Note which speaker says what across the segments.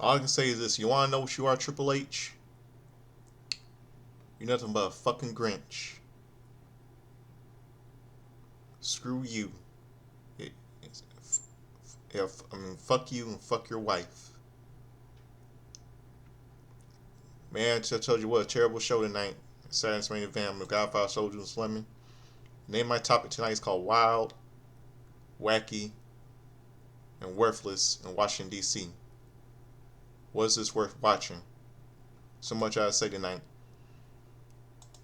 Speaker 1: All I can say is this: you want to know what you are, Triple H? You're nothing but a fucking Grinch. Screw you. Fuck you and fuck your wife. Man, I just told you what a terrible show tonight. Saturday's main event. I'm Godfather Soldier and Slimming. Name my topic tonight is called Wild, Wacky, and Worthless in Washington, D.C. Was this worth watching? So much I say tonight.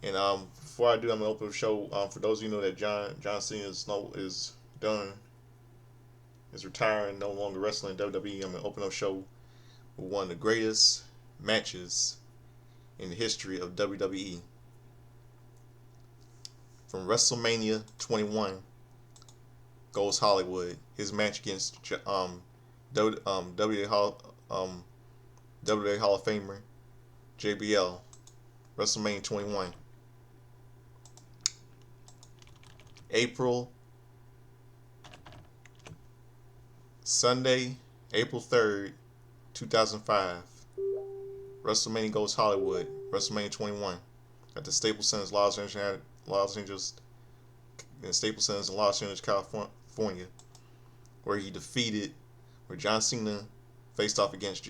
Speaker 1: And before I do, I'm gonna open the show. For those of you who know that John Cena is done, is retiring, no longer wrestling in WWE. I'm gonna open up the show with one of the greatest matches in the history of WWE. From WrestleMania 21 goes Hollywood. His match against WWE Hall of Famer JBL. WrestleMania 21. Sunday, April 3rd, 2005. WrestleMania goes Hollywood. WrestleMania 21 at the Staples Center, Los Angeles, California, where John Cena faced off against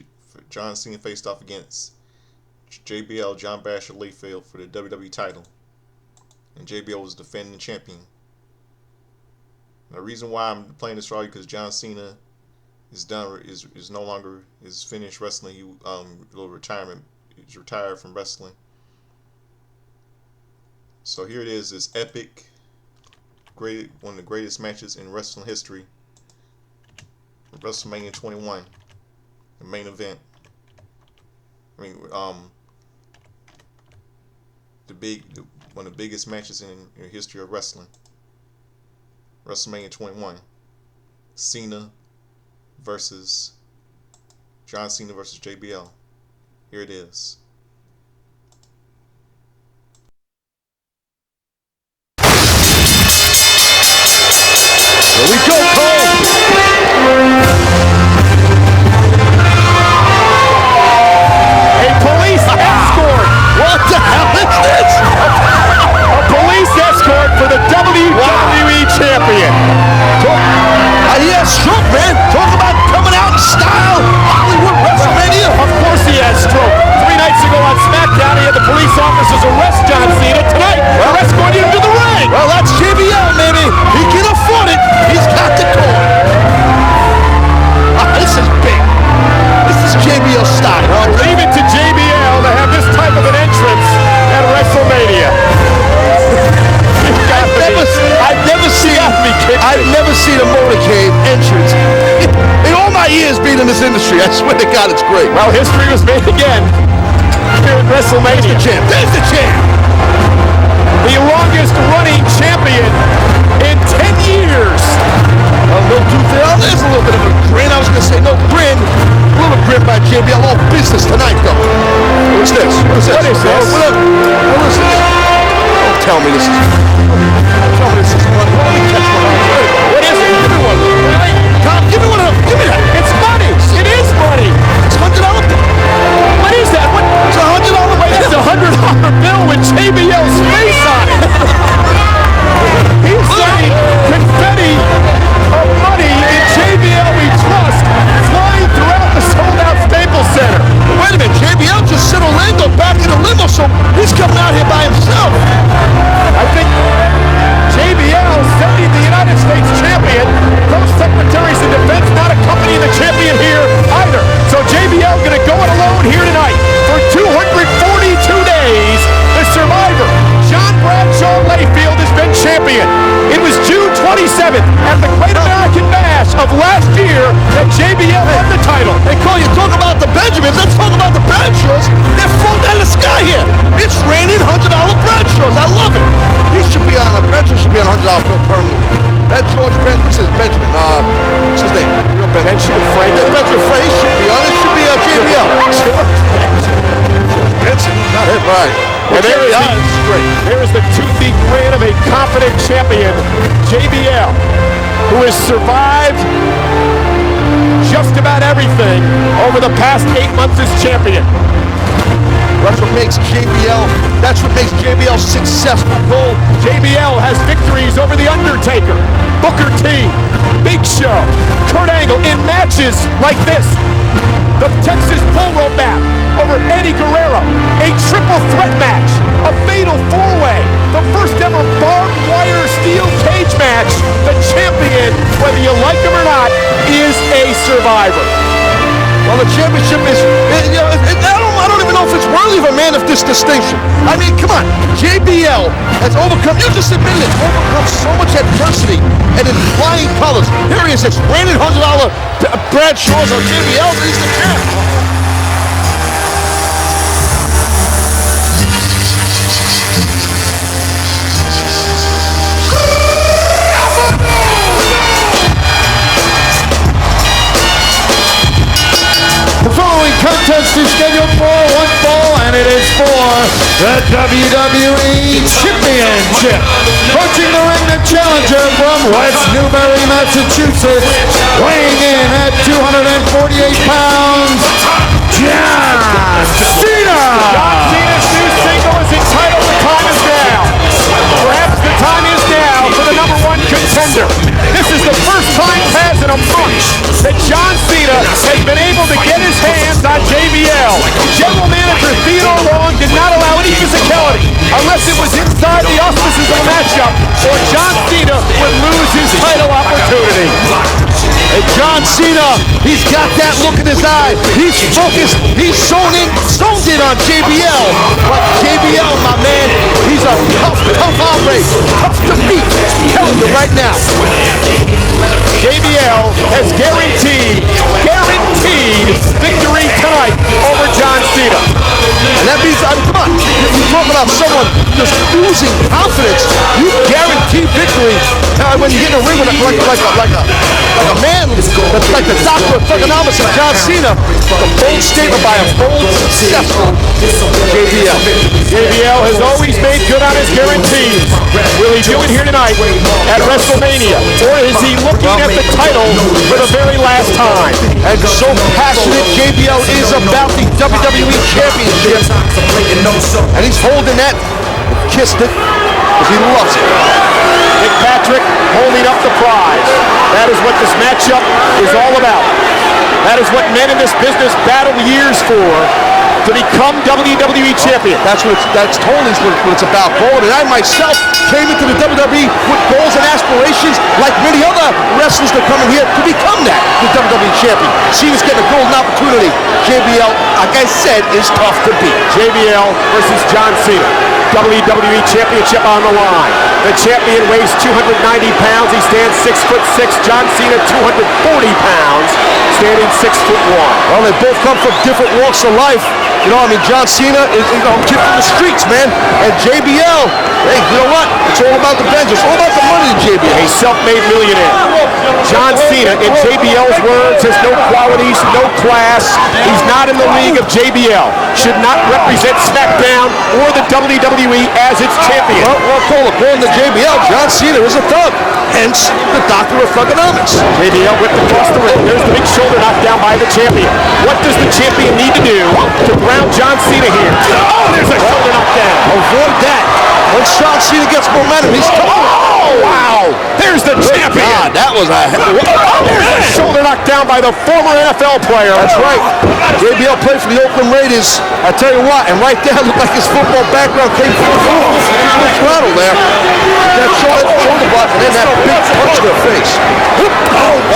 Speaker 1: JBL, John Basher Layfield, for the WWE title, and JBL was defending champion. The reason why I'm playing this for you because John Cena is no longer finished wrestling. He retirement. He's retired from wrestling. So here it is. This epic, one of the greatest matches in wrestling history. WrestleMania 21, the main event. One of the biggest matches in the history of wrestling. WrestleMania 21. John Cena versus JBL. Here it is.
Speaker 2: Here we go, Cole! A police escort! What the hell is this? A police escort for the WWE champion. He has stroke, man. Talk about coming out in style. Hollywood WrestleMania. Of course he has stroke. 3 nights ago on SmackDown, he had the police officers arrest John Cena. Tonight, they're escorting him to the ring. Well, that's JBL, baby. He can afford it. He's got the coin. This is big. This is JBL style. Well, leave it to JBL to have this type of an entrance at WrestleMania. I've never seen a motorcade entrance in all my years being in this industry. I swear to God, it's great. Well, history was made again here at WrestleMania. There's the champ. There's the champ. The longest running champion in 10 years. Well, no tooth there. There's a little bit of a grin. I was going to say no grin. A little grin by JBL. All business tonight, though. What's this? What is this? What is this? Don't tell me this is... Tell me this is money. Let me catch one on. What is it? Give me one. Tom, give me one of them. Give me that. It's money. It is money. It's $100 bill. What is that? It's $100 bill. It's a $100 bill with JBL's face on it. He's saying confetti of money in JBL we trust flying throughout the sold-out Staples Center. Wait a minute. JBL just sent Orlando back in the limo, so he's coming out here by himself. I think JBL sending the United States champion, those secretaries of defense not accompanying the champion here either. So JBL going to go it alone here tonight for 242 days. The survivor, John Bradshaw Layfield, has been champion. It was June 27th at the Great American Bash of last year that JBL won the title. Hey, Cole, you talk about the Benjamins. Let's talk about the Bradshaws. They're falling out of the sky here. It's raining $100 Bradshaws. I love it. He should be on a Bradshaw should be on $100 bill permanently. That George Benjamin, this is Benjamin. What's his name? Real Benjamin Frank. Benjamin Frank. He should be on it. Should be JBL. Benson, not him, right? And there is the toothy grin of a confident champion, JBL, who has survived just about everything over over the past 8 months as champion.
Speaker 3: That's what makes JBL successful.
Speaker 2: JBL has victories over The Undertaker, Booker T, Big Show, Kurt Angle in matches like this. The Texas Bull Rope match over Eddie Guerrero, a triple threat match, a fatal four-way, the first ever barbed wire steel cage match. The champion, whether you like him or not, is a survivor.
Speaker 3: Well, the championship is, I don't even know if it's worthy of a man of this distinction. I mean, come on, JBL has overcome, you just admitted it, overcome so much adversity and in flying colors. Here he is, it's raining $100 Brad Shaw's on JBL, but he's the champ.
Speaker 4: Contest is scheduled for one fall, and it is for the WWE Championship. Approaching the ring, the challenger from West Newbury, Massachusetts, weighing in at 248 pounds, John Cena.
Speaker 2: John Cena's new single is entitled "The Time Is Now." Perhaps the time is now for the #1 contender. This is the first time past in a month that John Cena has been able to get his hands on JBL. General Manager Theodore Long did not allow any physicality unless it was inside the auspices of a matchup, or John Cena would lose his title opportunity.
Speaker 3: And John Cena, he's got that look in his eye. He's focused. He's zoned in on JBL. But JBL, my man, he's a tough hombre. Tough to beat. I'm telling you right now.
Speaker 2: JBL has guaranteed victory tonight over John Cena.
Speaker 3: And that means, come on, you're talking about someone just losing confidence. You guarantee victory when you get in a ring with like a man, like the doctor of thugonomics of John Cena. A bold statement by a bold, successful JBL.
Speaker 2: JBL has always made good on his guarantees. Will he do it here tonight at WrestleMania? Or is he looking at the title for the very last time?
Speaker 3: And so passionate JBL is about the WWE Championship. And he's holding that, kissed it, because he loves it.
Speaker 2: Nick Patrick holding up the prize. That is what this matchup is all about. That is what men in this business battle years for, to become WWE champion.
Speaker 3: That's totally what it's about. Gold. And I myself came into the WWE with goals and aspirations like many other wrestlers that come in here to become the WWE champion. Cena's getting a golden opportunity. JBL, like I said, is tough to beat.
Speaker 2: JBL versus John Cena. WWE Championship on the line. The champion weighs 290 pounds. He stands 6'6". John Cena, 240 pounds, standing 6'1".
Speaker 3: Well, they both come from different walks of life. You know, I mean, John Cena is a kid from the streets, man. And JBL, hey, you know what? It's all about the vengeance. It's all about the money to JBL.
Speaker 2: A self-made millionaire. John Cena, in JBL's words, has no qualities, no class. He's not in the league of JBL. Should not represent SmackDown or the WWE as its champion.
Speaker 3: Well, according to JBL, John Cena is a thug. Hence, the doctor of thugonomics.
Speaker 2: JBL whipped across the ring. There's the big shoulder knocked down by the champion. What does the champion need to do to ground John Cena here? Oh, there's a shoulder knockdown.
Speaker 3: Avoid that. Once John Cena gets momentum, he's tough.
Speaker 2: Oh, wow. There's the champion.
Speaker 3: God, that was a...
Speaker 2: There's a shoulder knocked down by the former NFL player.
Speaker 3: That's right. JBL played for the Oakland Raiders. I tell you what, and right there looked like his football background came from the throttle there. That shoulder block and then that big punch to the face.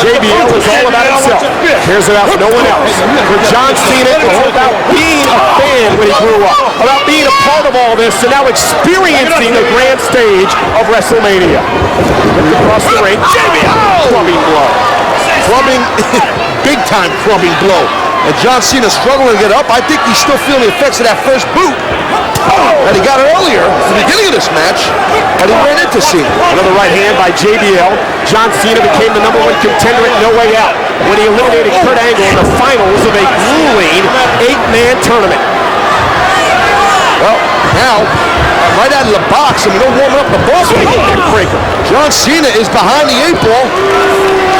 Speaker 2: JBL is all about himself. Cares about no one else. For John Cena, it's about being a fan when he grew up. About being a part of all this and now experiencing the grand stage of WrestleMania. Across the ring, JBL! Clubbing blow.
Speaker 3: Clubbing, big time clubbing blow. And John Cena struggling to get up. I think he's still feeling the effects of that first boot. And he got it earlier at the beginning of this match, and he ran into Cena.
Speaker 2: Another right hand by JBL. John Cena became the #1 contender at No Way Out when he eliminated Kurt Angle in the finals of a grueling 8-man tournament.
Speaker 3: Well, Now, right out of the box, and they're warming up the ball. John Cena is behind the 8 ball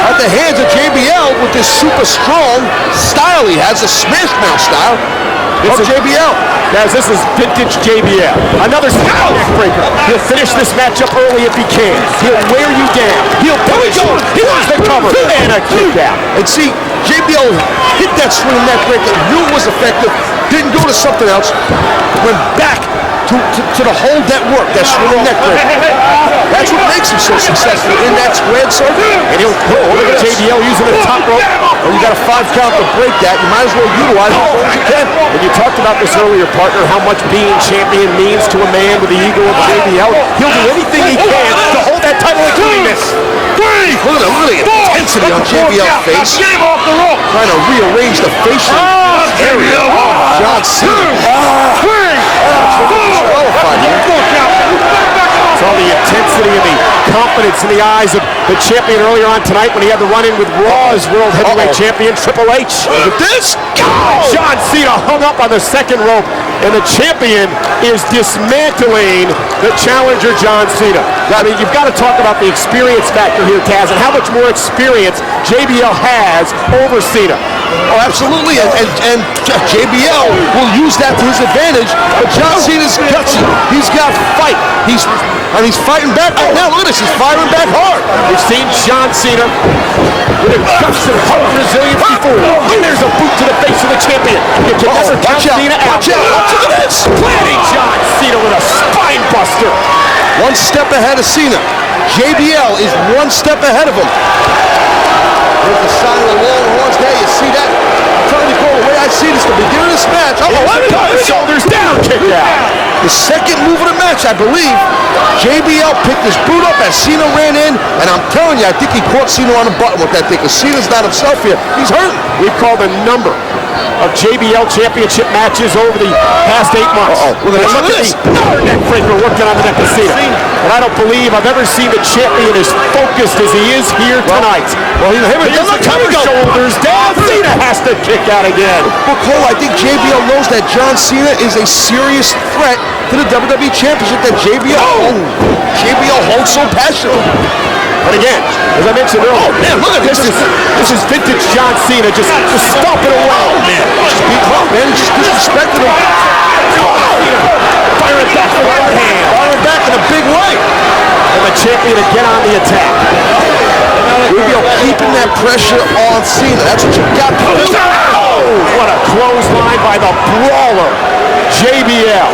Speaker 3: at the hands of JBL with this super strong style he has, a smash mouth style. It's JBL.
Speaker 2: Guys, this is vintage JBL. Another neck breaker. He'll finish this matchup early if he can. He'll wear you down. He'll punish you. He wants the cover. And a kick out.
Speaker 3: And see, JBL hit that swing neck breaker, knew it was effective, didn't go to something else, went back to the hold that work, that swing neck breaker. That's what makes him so successful in that squared circle.
Speaker 2: And he'll look at JBL using the top rope.
Speaker 3: Well, you got a 5 count to break that. You might as well utilize it as long as you can.
Speaker 2: And you talked about this earlier, partner, how much being champion means to a man with the ego of JBL. He'll do anything he can to hold that title, including this.
Speaker 3: Look at the intensity on JBL's face. Trying to rearrange the facial area of John Cena.
Speaker 2: It's all the intensity and the confidence in the eyes of the champion earlier on tonight when he had the run-in with Raw's World Heavyweight Champion Triple H.
Speaker 3: Look at this.
Speaker 2: John Cena hung up on the second rope, and the champion is dismantling the challenger, John Cena. I mean, you've got to talk about the experience factor here, Taz, and how much more experience JBL has over Cena.
Speaker 3: Oh, absolutely, and JBL will use that to his advantage, but John Cena's gutsy. He's got fight. He's fighting back. Oh, now look at this. He's firing back hard.
Speaker 2: We've seen John Cena with a guts and heart and resilience before. And there's a boot to the face of the champion. You can never count Cena out.
Speaker 3: Watch out. Look at this.
Speaker 2: Planting John Cena with a spine buster.
Speaker 3: One step ahead of Cena. JBL is one step ahead of him. There's the sign of the long horns there. You see that? I'm trying to call the way I see this. The beginning of this match.
Speaker 2: Shoulders down, kick out.
Speaker 3: The second move of the match, I believe, JBL picked his boot up as Cena ran in, and I'm telling you, I think he caught Cena on the button with that thing, because Cena's not himself here. He's hurt.
Speaker 2: We've called a number of JBL championship matches over the past 8 months.
Speaker 3: Look at this.
Speaker 2: Another neck breaker working on the neck of Cena. And I don't believe I've ever seen the champion as focused as he is here tonight.
Speaker 3: Well, here's
Speaker 2: the cover, shoulders down. Cena has to kick out again.
Speaker 3: But Cole, I think JBL knows that John Cena is a serious threat to the WWE Championship that JBL holds so passionately.
Speaker 2: But again, as I mentioned earlier,
Speaker 3: man, look at this.
Speaker 2: This is vintage John Cena just stomping away.
Speaker 3: Just beat him up, man. He just disrespected him.
Speaker 2: Firing back with the right hand.
Speaker 3: Firing back in a big way.
Speaker 2: And the champion again on the attack.
Speaker 3: JBL keeping that pressure on Cena. That's what you got to do.
Speaker 2: Oh, what a clothesline by the brawler, JBL.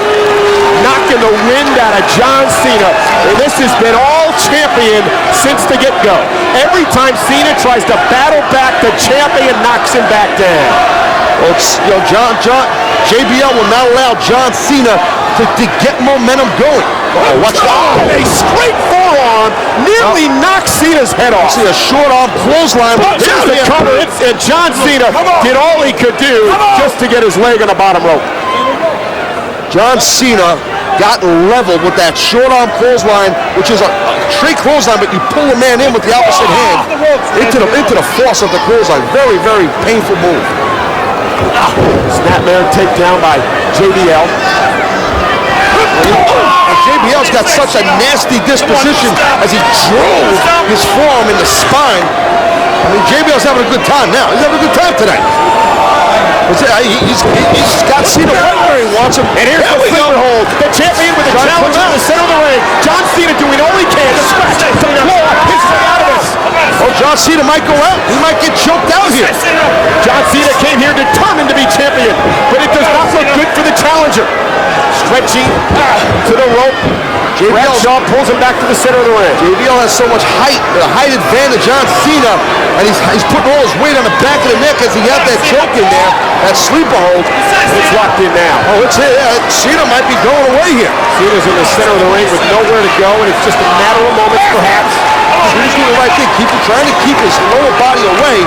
Speaker 2: Knocking the wind out of John Cena. And this has been all champion since the get-go. Every time Cena tries to battle back, the champion knocks him back down.
Speaker 3: Well, JBL will not allow John Cena to get momentum going. Watch that.
Speaker 2: A straight forearm nearly knocks Cena's head off.
Speaker 3: See a short arm clothesline.
Speaker 2: Here's the cover. And John Cena did all he could do just to get his leg on the bottom rope.
Speaker 3: John Cena got leveled with that short arm clothesline, which is a straight clothesline, but you pull a man in with the opposite hand into the force of the clothesline. Very, very painful move.
Speaker 2: Snapmare takedown by JBL.
Speaker 3: And JBL's got such a nasty disposition as he drove his forearm in the spine. I mean, JBL's having a good time now. He's having a good time tonight. He's got Cena right where he wants him.
Speaker 2: And here's the sleeper hold. The champion with the challenge in the center of the ring. John Cena doing all he can to scratch the floor. His way out of this.
Speaker 3: Oh, John Cena might go out. He might get choked out here.
Speaker 2: John Cena came here determined to be champion, but it does not look good for the challenger. Stretching to the rope. Bradshaw pulls him back to the center of the ring.
Speaker 3: JBL has so much height, a height advantage on Cena, and he's putting all his weight on the back of the neck as he got that choke in there, that sleeper hold.
Speaker 2: It's locked in now.
Speaker 3: Oh, Cena might be going away here.
Speaker 2: Cena's in the center of the ring with nowhere to go, and it's just a matter of moments, perhaps.
Speaker 3: He's doing the right thing, trying to keep his lower body away.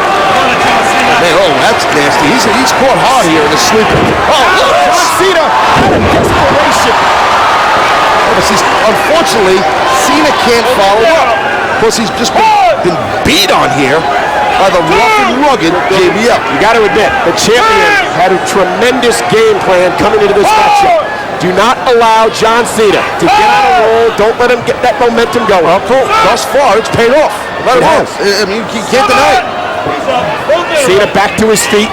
Speaker 3: Man, oh, that's nasty. He's caught hard here in the sleeper. Oh, look,
Speaker 2: John Cena out of desperation.
Speaker 3: Unfortunately, Cena can't follow up. Plus, he's just been beat on here by the rough and rugged JBL.
Speaker 2: You got to admit, the champion had a tremendous game plan coming into this matchup. Do not allow John Cena to get on a roll. Don't let him get that momentum going.
Speaker 3: Thus far, it's paid off. Let him on. I mean, you can't deny it.
Speaker 2: Cena back to his feet.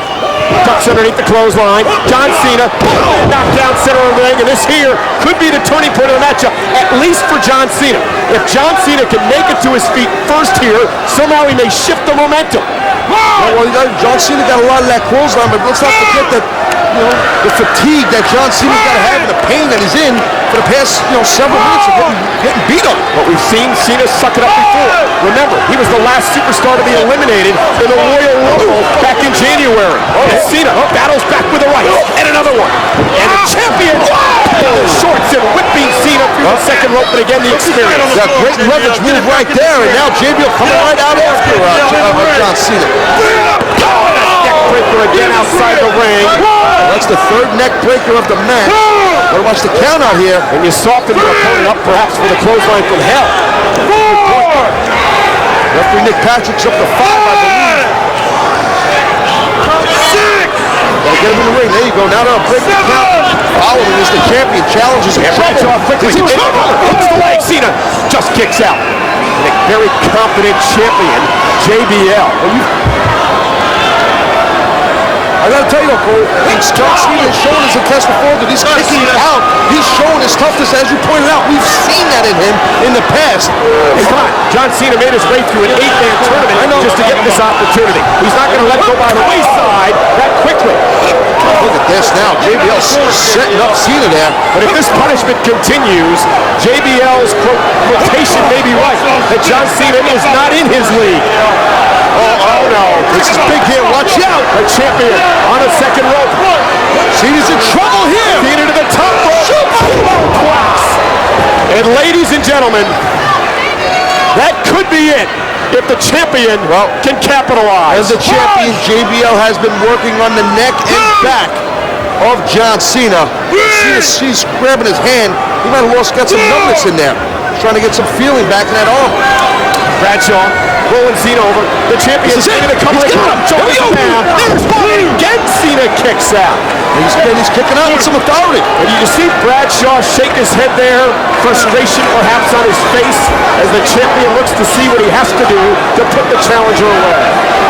Speaker 2: Ducks underneath the clothesline. John Cena knocked down center of the ring, and this here could be the turning point of the matchup, at least for John Cena. If John Cena can make it to his feet first here, somehow he may shift the momentum.
Speaker 3: Well, John Cena got a lot of that clothesline, but let's not forget that the fatigue that John Cena's got to have and the pain that he's in for the past several minutes of getting beat up.
Speaker 2: But we've seen Cena suck it up before. Remember, he was the last superstar to be eliminated in the Royal Rumble back in January. And Cena battles back with the right, and another one. And the champion pulls shorts and whipping Cena through the second rope, but again the experience.
Speaker 3: That great leverage move right there, and now JBL coming right out after John Cena.
Speaker 2: Neck breaker again outside the ring.
Speaker 3: That's the third neck breaker of the match. Gotta watch the count out here.
Speaker 2: And you soften your opponent up perhaps for the clothesline from hell.
Speaker 3: Referee Nick Patrick's up to 5, I believe. Gotta get him in the ring. There you go. Now they'll break the count. Following is the champion. Challenges him.
Speaker 2: Bradshaw quickly. Hooks the leg. Cena just kicks out. And a very confident champion, JBL.
Speaker 3: I gotta tell you, Cole, John Cena has shown his test before that he's kicking out. He's showing his toughness, as you pointed out. We've seen that in him in the past.
Speaker 2: Hey, come on. John Cena made his way through an 8-man tournament just to get this opportunity. He's not going to let go by the wayside that quickly.
Speaker 3: Look at this now. JBL setting up Cena there.
Speaker 2: But if this punishment continues, JBL's quotation may be right that John Cena is not in his league. Oh no.
Speaker 3: This is big here. Watch out.
Speaker 2: The champion on the second rope.
Speaker 3: Cena's in trouble here.
Speaker 2: Cena to the top rope. And ladies and gentlemen, that could be it if the champion can capitalize.
Speaker 3: As the champion, JBL has been working on the neck and back of John Cena. She's grabbing his hand. He might have got some numbness in there. He's trying to get some feeling back in that arm.
Speaker 2: Bradshaw rolling Cena over. The champion is going to come right down. There's one. Again, Cena kicks out.
Speaker 3: He's kicking out with some authority.
Speaker 2: And you can see Bradshaw shake his head there. Frustration perhaps on his face as the champion looks to see what he has to do to put the challenger away.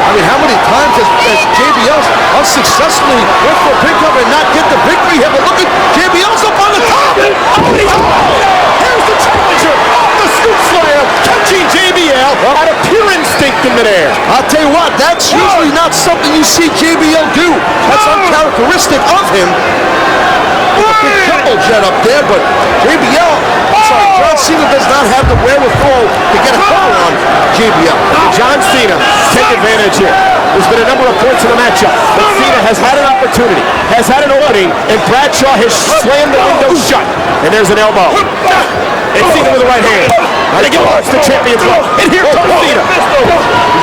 Speaker 3: I mean, how many times has JBL unsuccessfully went for a pin-cover and not get the victory here? But look at JBL's up on the top.
Speaker 2: Here's the challenger off the scoop slam, catching JBL at a pure instinct in midair.
Speaker 3: I'll tell you what, that's usually not something you see JBL do. That's uncharacteristic of him. A big triple jet up there, but John Cena does not have the wherewithal to get a cover on JBL.
Speaker 2: John Cena take advantage here. There's been a number of points in the matchup, but Cena has had an opportunity, has had an opening, and Bradshaw has slammed the window shut. And there's an elbow. And Cena with the right hand. Now they get launched the champion's rope. And here comes Cena.
Speaker 3: He's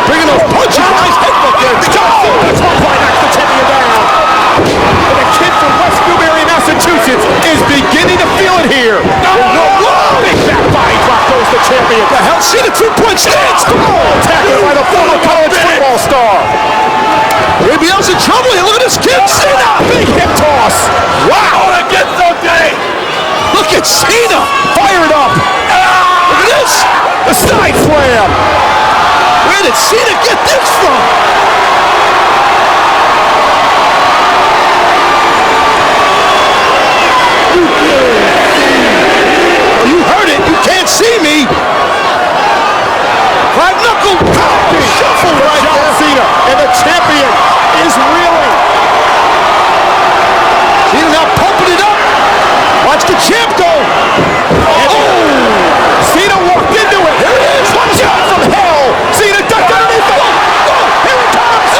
Speaker 3: bringing those punches. Nice headbutt there.
Speaker 2: John Cena knocks the champion down. And the kid from West Newbury, Massachusetts is beginning to feel it here. Big back body drop goes the champion.
Speaker 3: The hell, Cena 3-point stance.
Speaker 2: Tackled by the former college football star.
Speaker 3: JBL's in trouble here. Look at this kid.
Speaker 2: Cena, big hip toss. Wow. Look at Cena, fired up.
Speaker 3: Look at this.
Speaker 2: The side slam.
Speaker 3: Where did Cena get this from? You heard it. You can't see me. Right knuckle.
Speaker 2: Shuffle right John Cena. And the champion is reeling.
Speaker 3: Cena now pumping it up. Watch the champ go.
Speaker 2: Cena walked into it.
Speaker 3: Here it is.
Speaker 2: Watch out from hell. Cena ducked underneath it. Here it comes.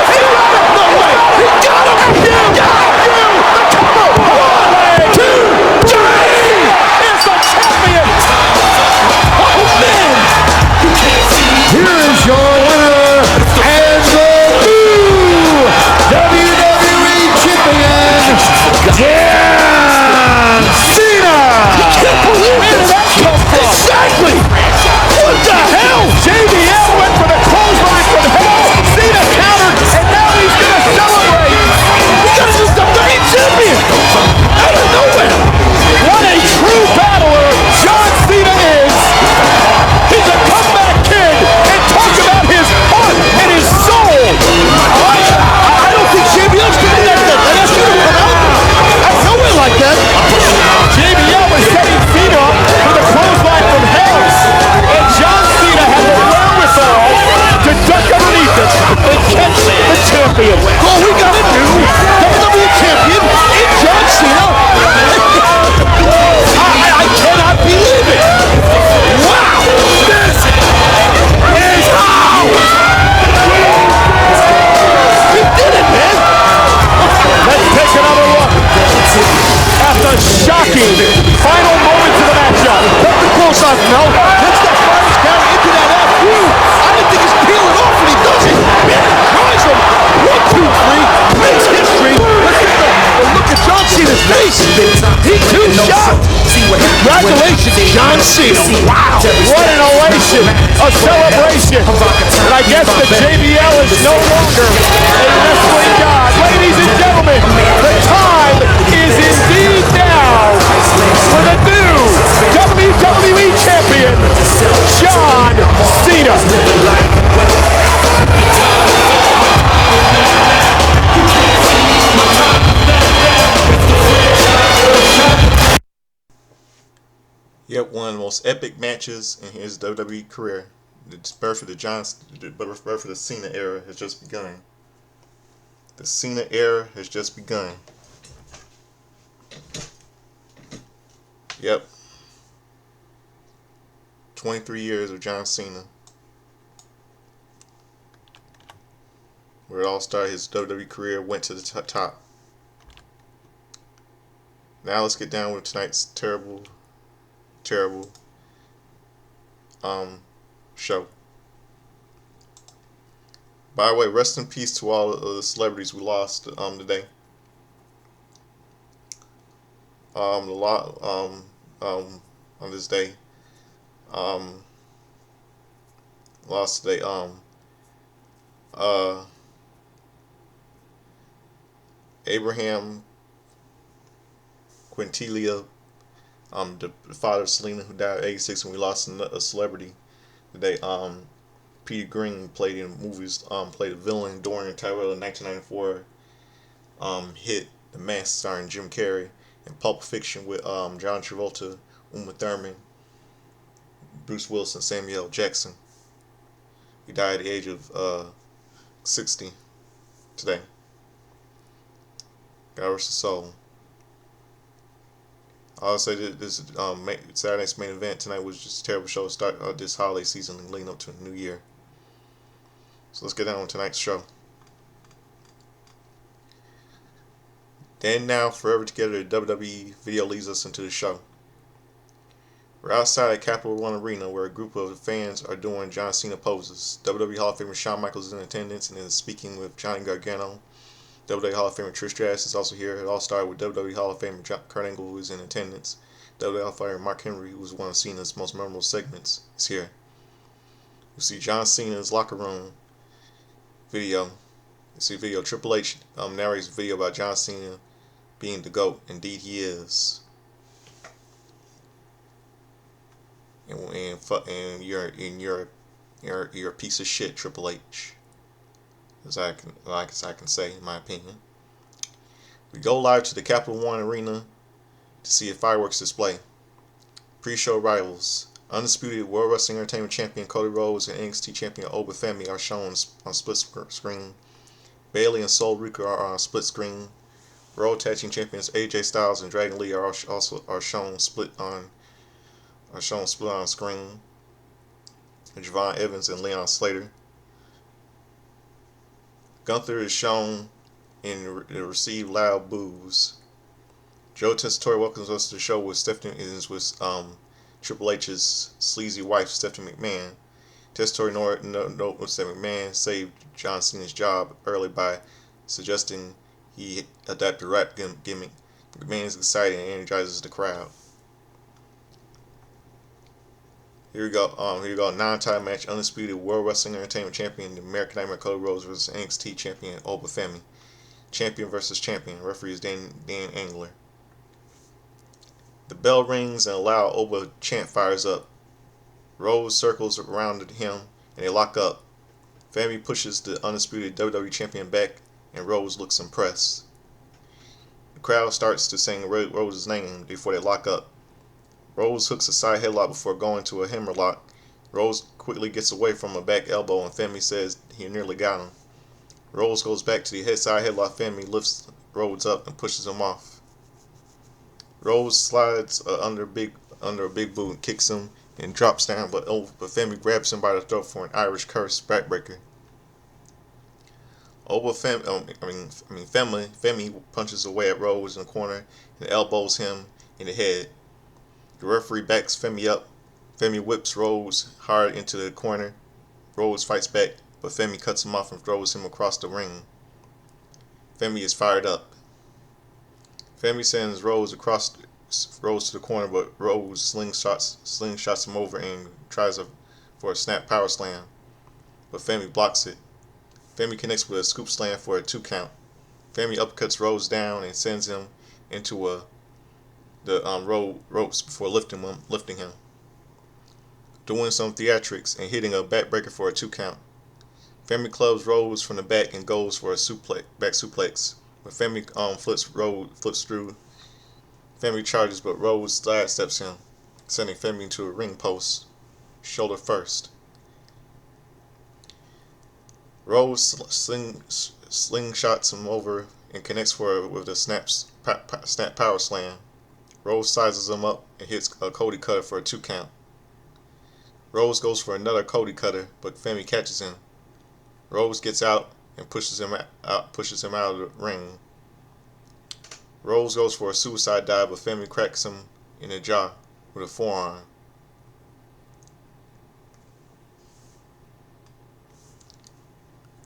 Speaker 3: Congratulations, John Cena. Wow. What an elation. A celebration. And I guess the JBL is no longer a wrestling god. Ladies and gentlemen, the time is indeed now for the new WWE Champion, John Cena.
Speaker 1: Yep, one of the most epic matches in his WWE career. The birth of the Cena era has just begun. The Cena era has just begun. Yep. 23 years of John Cena. Where it all started, his WWE career went to the top. Now let's get down with tonight's terrible show. By the way, rest in peace to all of the celebrities we lost today. On this day, lost today. Abraham Quintilia, the father of Selena, who died at 86, and we lost a celebrity today. Peter Green played in movies, played a villain during Tyrell 1994 hit The Mask, starring Jim Carrey, and Pulp Fiction with John Travolta, Uma Thurman, Bruce Willis, and Samuel L. Jackson. He died at the age of 60 today. God rest his soul. I'll say that this Saturday's main event tonight was just a terrible show to start this holiday season and leading up to the new year. So let's get down on tonight's show. Then now, forever together, the WWE video leads us into the show. We're outside at Capital One Arena where a group of fans are doing John Cena poses. WWE Hall of Famer Shawn Michaels is in attendance and is speaking with Johnny Gargano. WWE Hall of Famer Trish Stratus is also here. It all started with WWE Hall of Famer Kurt Angle, who is in attendance. WWE Hall of Famer Mark Henry, who was one of Cena's most memorable segments, is here. You see John Cena's locker room video. You see video. Triple H narrates a video about John Cena being the GOAT. Indeed, he is. And you're a piece of shit, Triple H. As I can say, in my opinion. We go live to the Capital One Arena to see a fireworks display. Pre-show rivals. Undisputed World Wrestling Entertainment Champion Cody Rhodes and NXT Champion Oba Femi are shown on split screen. Bayley and Sol Ruka are on split screen. World Tag Team Champions AJ Styles and Dragon Lee are shown split on screen. Javon Evans and Leon Slater. Gunther is shown and received loud boos. Joe Tessitore welcomes us to the show with Triple H's sleazy wife, Stephanie McMahon. Tessitore notes that McMahon saved John Cena's job early by suggesting he adapt a rap gimmick. McMahon is excited and energizes the crowd. Here we go. A non-title match. Undisputed World Wrestling Entertainment Champion, the American Nightmare Cody Rhodes versus NXT Champion Oba Femi. Champion versus champion. Referee is Dan Angler. The bell rings and a loud Oba chant fires up. Rhodes circles around him and they lock up. Femi pushes the undisputed WWE Champion back and Rhodes looks impressed. The crowd starts to sing Rhodes' name before they lock up. Rhodes hooks a side headlock before going to a hammerlock. Rhodes quickly gets away from a back elbow and Femi says he nearly got him. Rhodes goes back to the side headlock. Femi lifts Rhodes up and pushes him off. Rhodes slides under a big boot and kicks him and drops down, but Femi grabs him by the throat for an Irish curse backbreaker. Femi punches away at Rhodes in the corner and elbows him in the head. The referee backs Femi up. Femi whips Rhodes hard into the corner. Rhodes fights back, but Femi cuts him off and throws him across the ring. Femi is fired up. Femi sends Rhodes across Rose to the corner, but Rose slingshots him over and tries for a snap power slam, but Femi blocks it. Femi connects with a scoop slam for a 2 count. Femi uppercuts Rose down and sends him into the ropes before lifting him, doing some theatrics and hitting a backbreaker for a 2 count. Femi clubs Rose from the back and goes for a back suplex. But Femi flips through. Femi charges, but Rose sidesteps him, sending Femi into a ring post, shoulder first. Rose slingshots him over and connects with a snap power slam. Rose sizes him up and hits a Cody cutter for a 2 count. Rose goes for another Cody cutter, but Femi catches him. Rose gets out and pushes him out of the ring. Rose goes for a suicide dive, but Femi cracks him in the jaw with a forearm.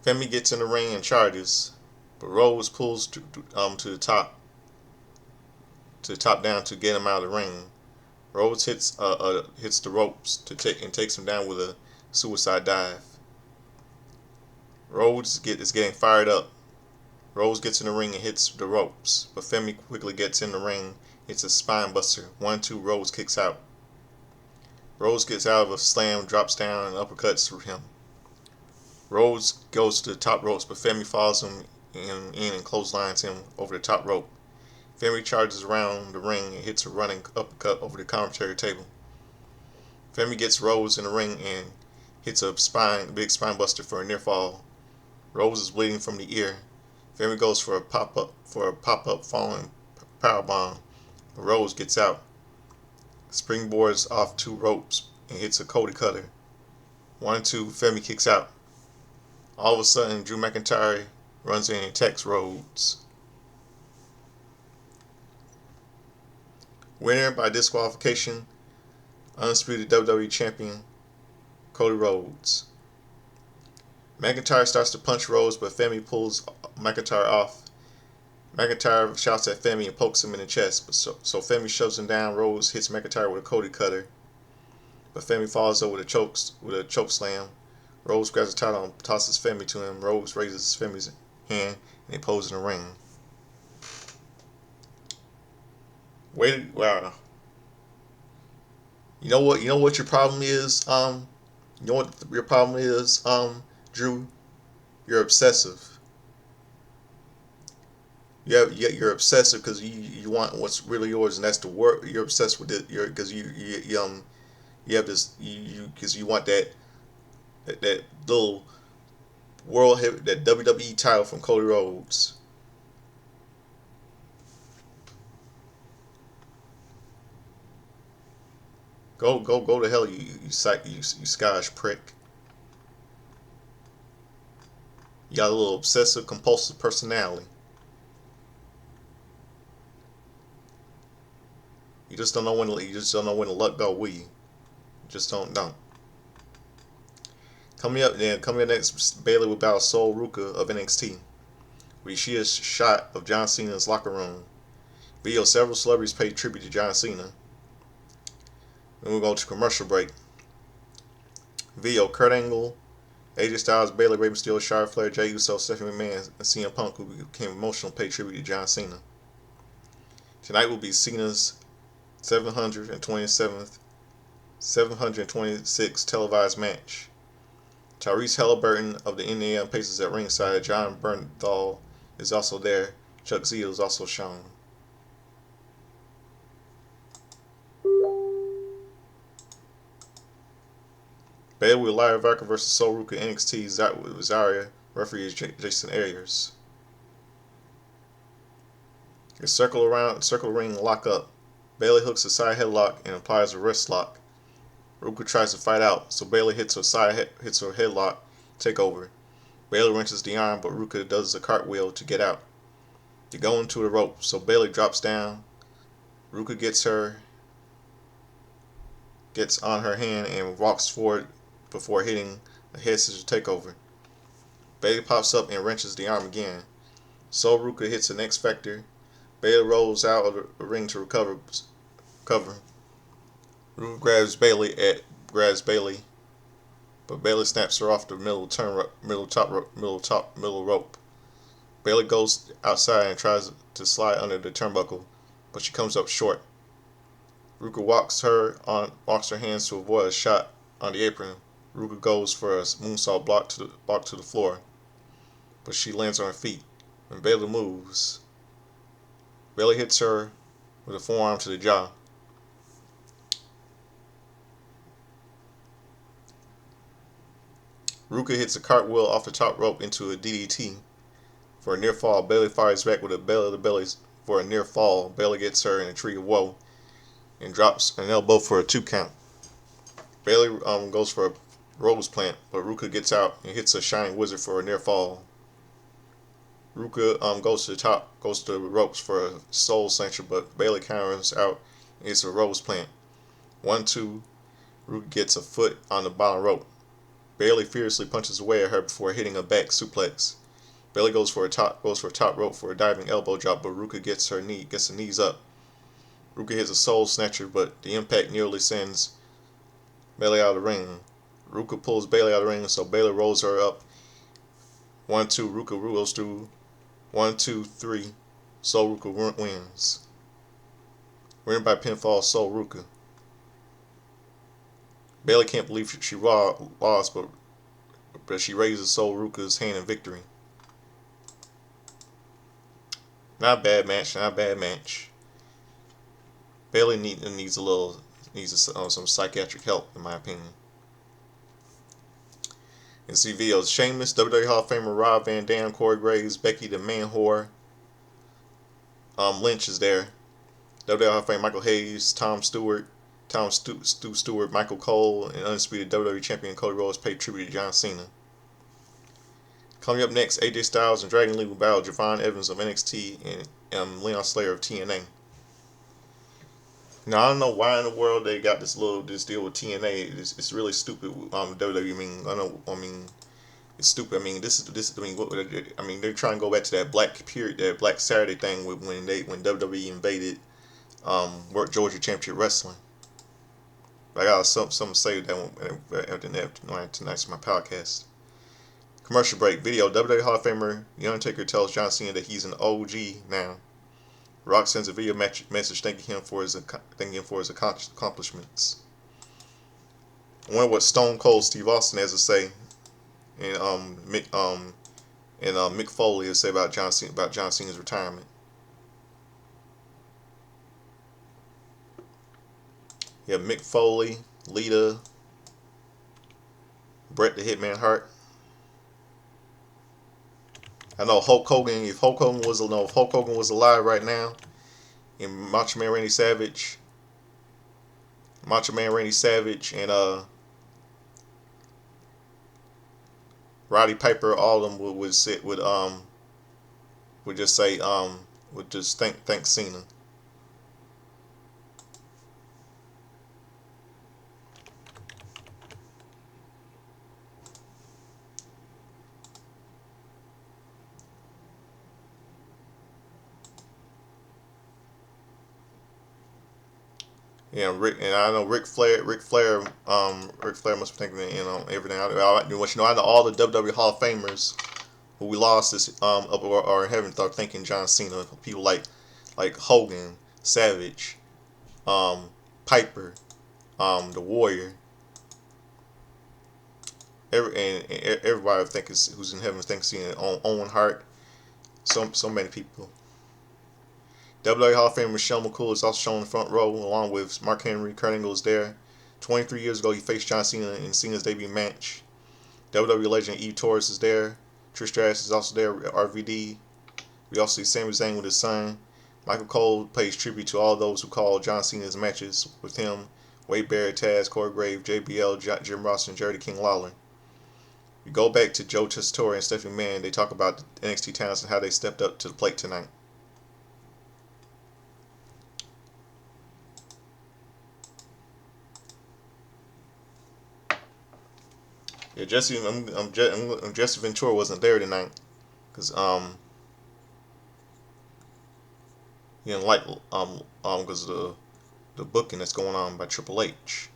Speaker 1: Femi gets in the ring and charges, but Rose pulls to the top down to get him out of the ring. Rose hits the ropes takes him down with a suicide dive. Rose is getting fired up. Rose gets in the ring and hits the ropes, but Femi quickly gets in the ring, hits a spine buster. 1-2, Rose kicks out. Rose gets out of a slam, drops down, and uppercuts him. Rose goes to the top ropes, but Femi follows him in and clotheslines him over the top rope. Femi charges around the ring and hits a running uppercut over the commentary table. Femi gets Rose in the ring and hits a big spine buster for a near fall. Rose is bleeding from the ear. Femi goes for a pop-up falling powerbomb, but Rose gets out. Springboards off 2 ropes and hits a Cody cutter. 1-2, Femi kicks out. All of a sudden, Drew McIntyre runs in and attacks Rhodes. Winner by disqualification, undisputed WWE champion, Cody Rhodes. McIntyre starts to punch Rhodes, but Femi pulls McIntyre off. McIntyre shouts at Femi and pokes him in the chest, so Femi shoves him down. Rhodes hits McIntyre with a Cody cutter, but Femi follows up with a choke slam. Rhodes grabs the title and tosses Femi to him. Rhodes raises Femi's hand and they pose in the ring. Wow. You know what your problem is? You know what your problem is, Drew? You're obsessive. You're obsessive because you want what's really yours, and that's the work. You're obsessed with it. Because you have this because you want that little that WWE title from Cody Rhodes. Go to hell, you Scottish prick. You got a little obsessive compulsive personality. You just don't know when to let go, will you? Just don't. Coming up next, Bayley will battle Sol Ruka of NXT. We see a shot of John Cena's locker room. Video: several celebrities pay tribute to John Cena. Then we'll go to commercial break. Video: Kurt Angle, AJ Styles, Bayley, Raven Steele, Charlotte Flair, Jey Uso, Stephanie McMahon, and CM Punk, who became emotional, pay tribute to John Cena. Tonight will be Cena's 726th televised match. Tyrese Halliburton of the Indiana Pacers at ringside. John Bernthal is also there. Chuck Zito is also shown. Bayley with Lyra Valkyrie versus Sol Ruka NXT. Zarya. Referee is Jason Ayers. A circle ring lock up. Bayley hooks a side headlock and applies a wrist lock. Ruka tries to fight out, so Bayley hits her headlock takeover. Bayley wrenches the arm, but Ruka does a cartwheel to get out. They go into the rope, so Bayley drops down. Ruka gets on her hand and walks forward before hitting a head scissors takeover. Bayley pops up and wrenches the arm again. So Ruka hits an X Factor. Bayley rolls out of the ring to recover, cover. Ruka grabs Bailey, but Bailey snaps her off the middle rope. Bailey goes outside and tries to slide under the turnbuckle, but she comes up short. Ruka walks her hands to avoid a shot on the apron. Ruka goes for a moonsault block to the floor, but she lands on her feet. When Bailey moves, Bailey hits her with a forearm to the jaw. Ruka hits a cartwheel off the top rope into a DDT for a near fall. Bailey fires back with a belly to belly for a near fall. Bailey gets her in a tree of woe and drops an elbow for a 2 count. Bailey goes for a rose plant, but Ruka gets out and hits a shining wizard for a near fall. Ruka goes to the ropes for a soul snatcher, but Bailey counters out and hits a rose plant. 1-2. Ruka gets a foot on the bottom rope. Bailey fiercely punches away at her before hitting a back suplex. Bailey goes for a top rope for a diving elbow drop, but Ruka gets the knees up. Ruka hits a soul snatcher, but the impact nearly sends Bailey out of the ring. Ruka pulls Bailey out of the ring, so Bailey rolls her up. 1-2. Ruka rolls through. 1-2-3. Soul Ruka wins. Winner by pinfall, Soul Ruka. Bailey can't believe she lost, but she raises Soul Ruka's hand in victory. Not a bad match. Bailey needs some psychiatric help, in my opinion. And see videos: Sheamus, WWE Hall of Famer Rob Van Dam, Corey Graves, Becky the Man Whore, Lynch is there. WWE Hall of Fame Michael Hayes, Tom Stewart, Michael Cole, and undisputed WWE Champion Cody Rhodes pay tribute to John Cena. Coming up next, AJ Styles and Dragon Lee will battle Javon Evans of NXT and Leon Slayer of TNA. Now, I don't know why in the world they got this deal with TNA. It's really stupid. WWE. It's stupid. They're trying to go back to that Black Saturday thing when WWE invaded Georgia Championship Wrestling. But I got something to say that tonight's my podcast. Commercial break. Video. WWE Hall of Famer The Undertaker tells John Cena that he's an OG now. Rock sends a video message thanking him for his accomplishments. I wonder what Stone Cold Steve Austin has to say, and Mick Foley has to say about John Cena's retirement. You have Mick Foley, Lita, Bret the Hitman Hart. I know Hulk Hogan. If Hulk Hogan was alive right now, and Macho Man Randy Savage, and Roddy Piper, all of them would just thank Cena. Yeah, Ric Flair must be thinking everything. I know all the WWE Hall of Famers who we lost this up or in heaven are thanking John Cena. People like Hogan, Savage, Piper, the Warrior. Everybody who's in heaven thinks Cena. Owen Hart, so many people. WWE Hall of Famer Michelle McCool is also shown in the front row, along with Mark Henry. Kurt Angle is there. 23 years ago, he faced John Cena in Cena's debut match. WWE legend Eve Torres is there. Trish Stratus is also there. RVD. We also see Sami Zayn with his son. Michael Cole pays tribute to all those who called John Cena's matches with him. Wade Barrett, Taz, Corey Graves, JBL, Jim Ross, and Jerry King Lawler. We go back to Joe Tessitore and Stephanie McMahon. They talk about the NXT talents and how they stepped up to the plate tonight. Yeah, Jesse Ventura wasn't there tonight because he didn't like because the the booking that's going on by Triple H.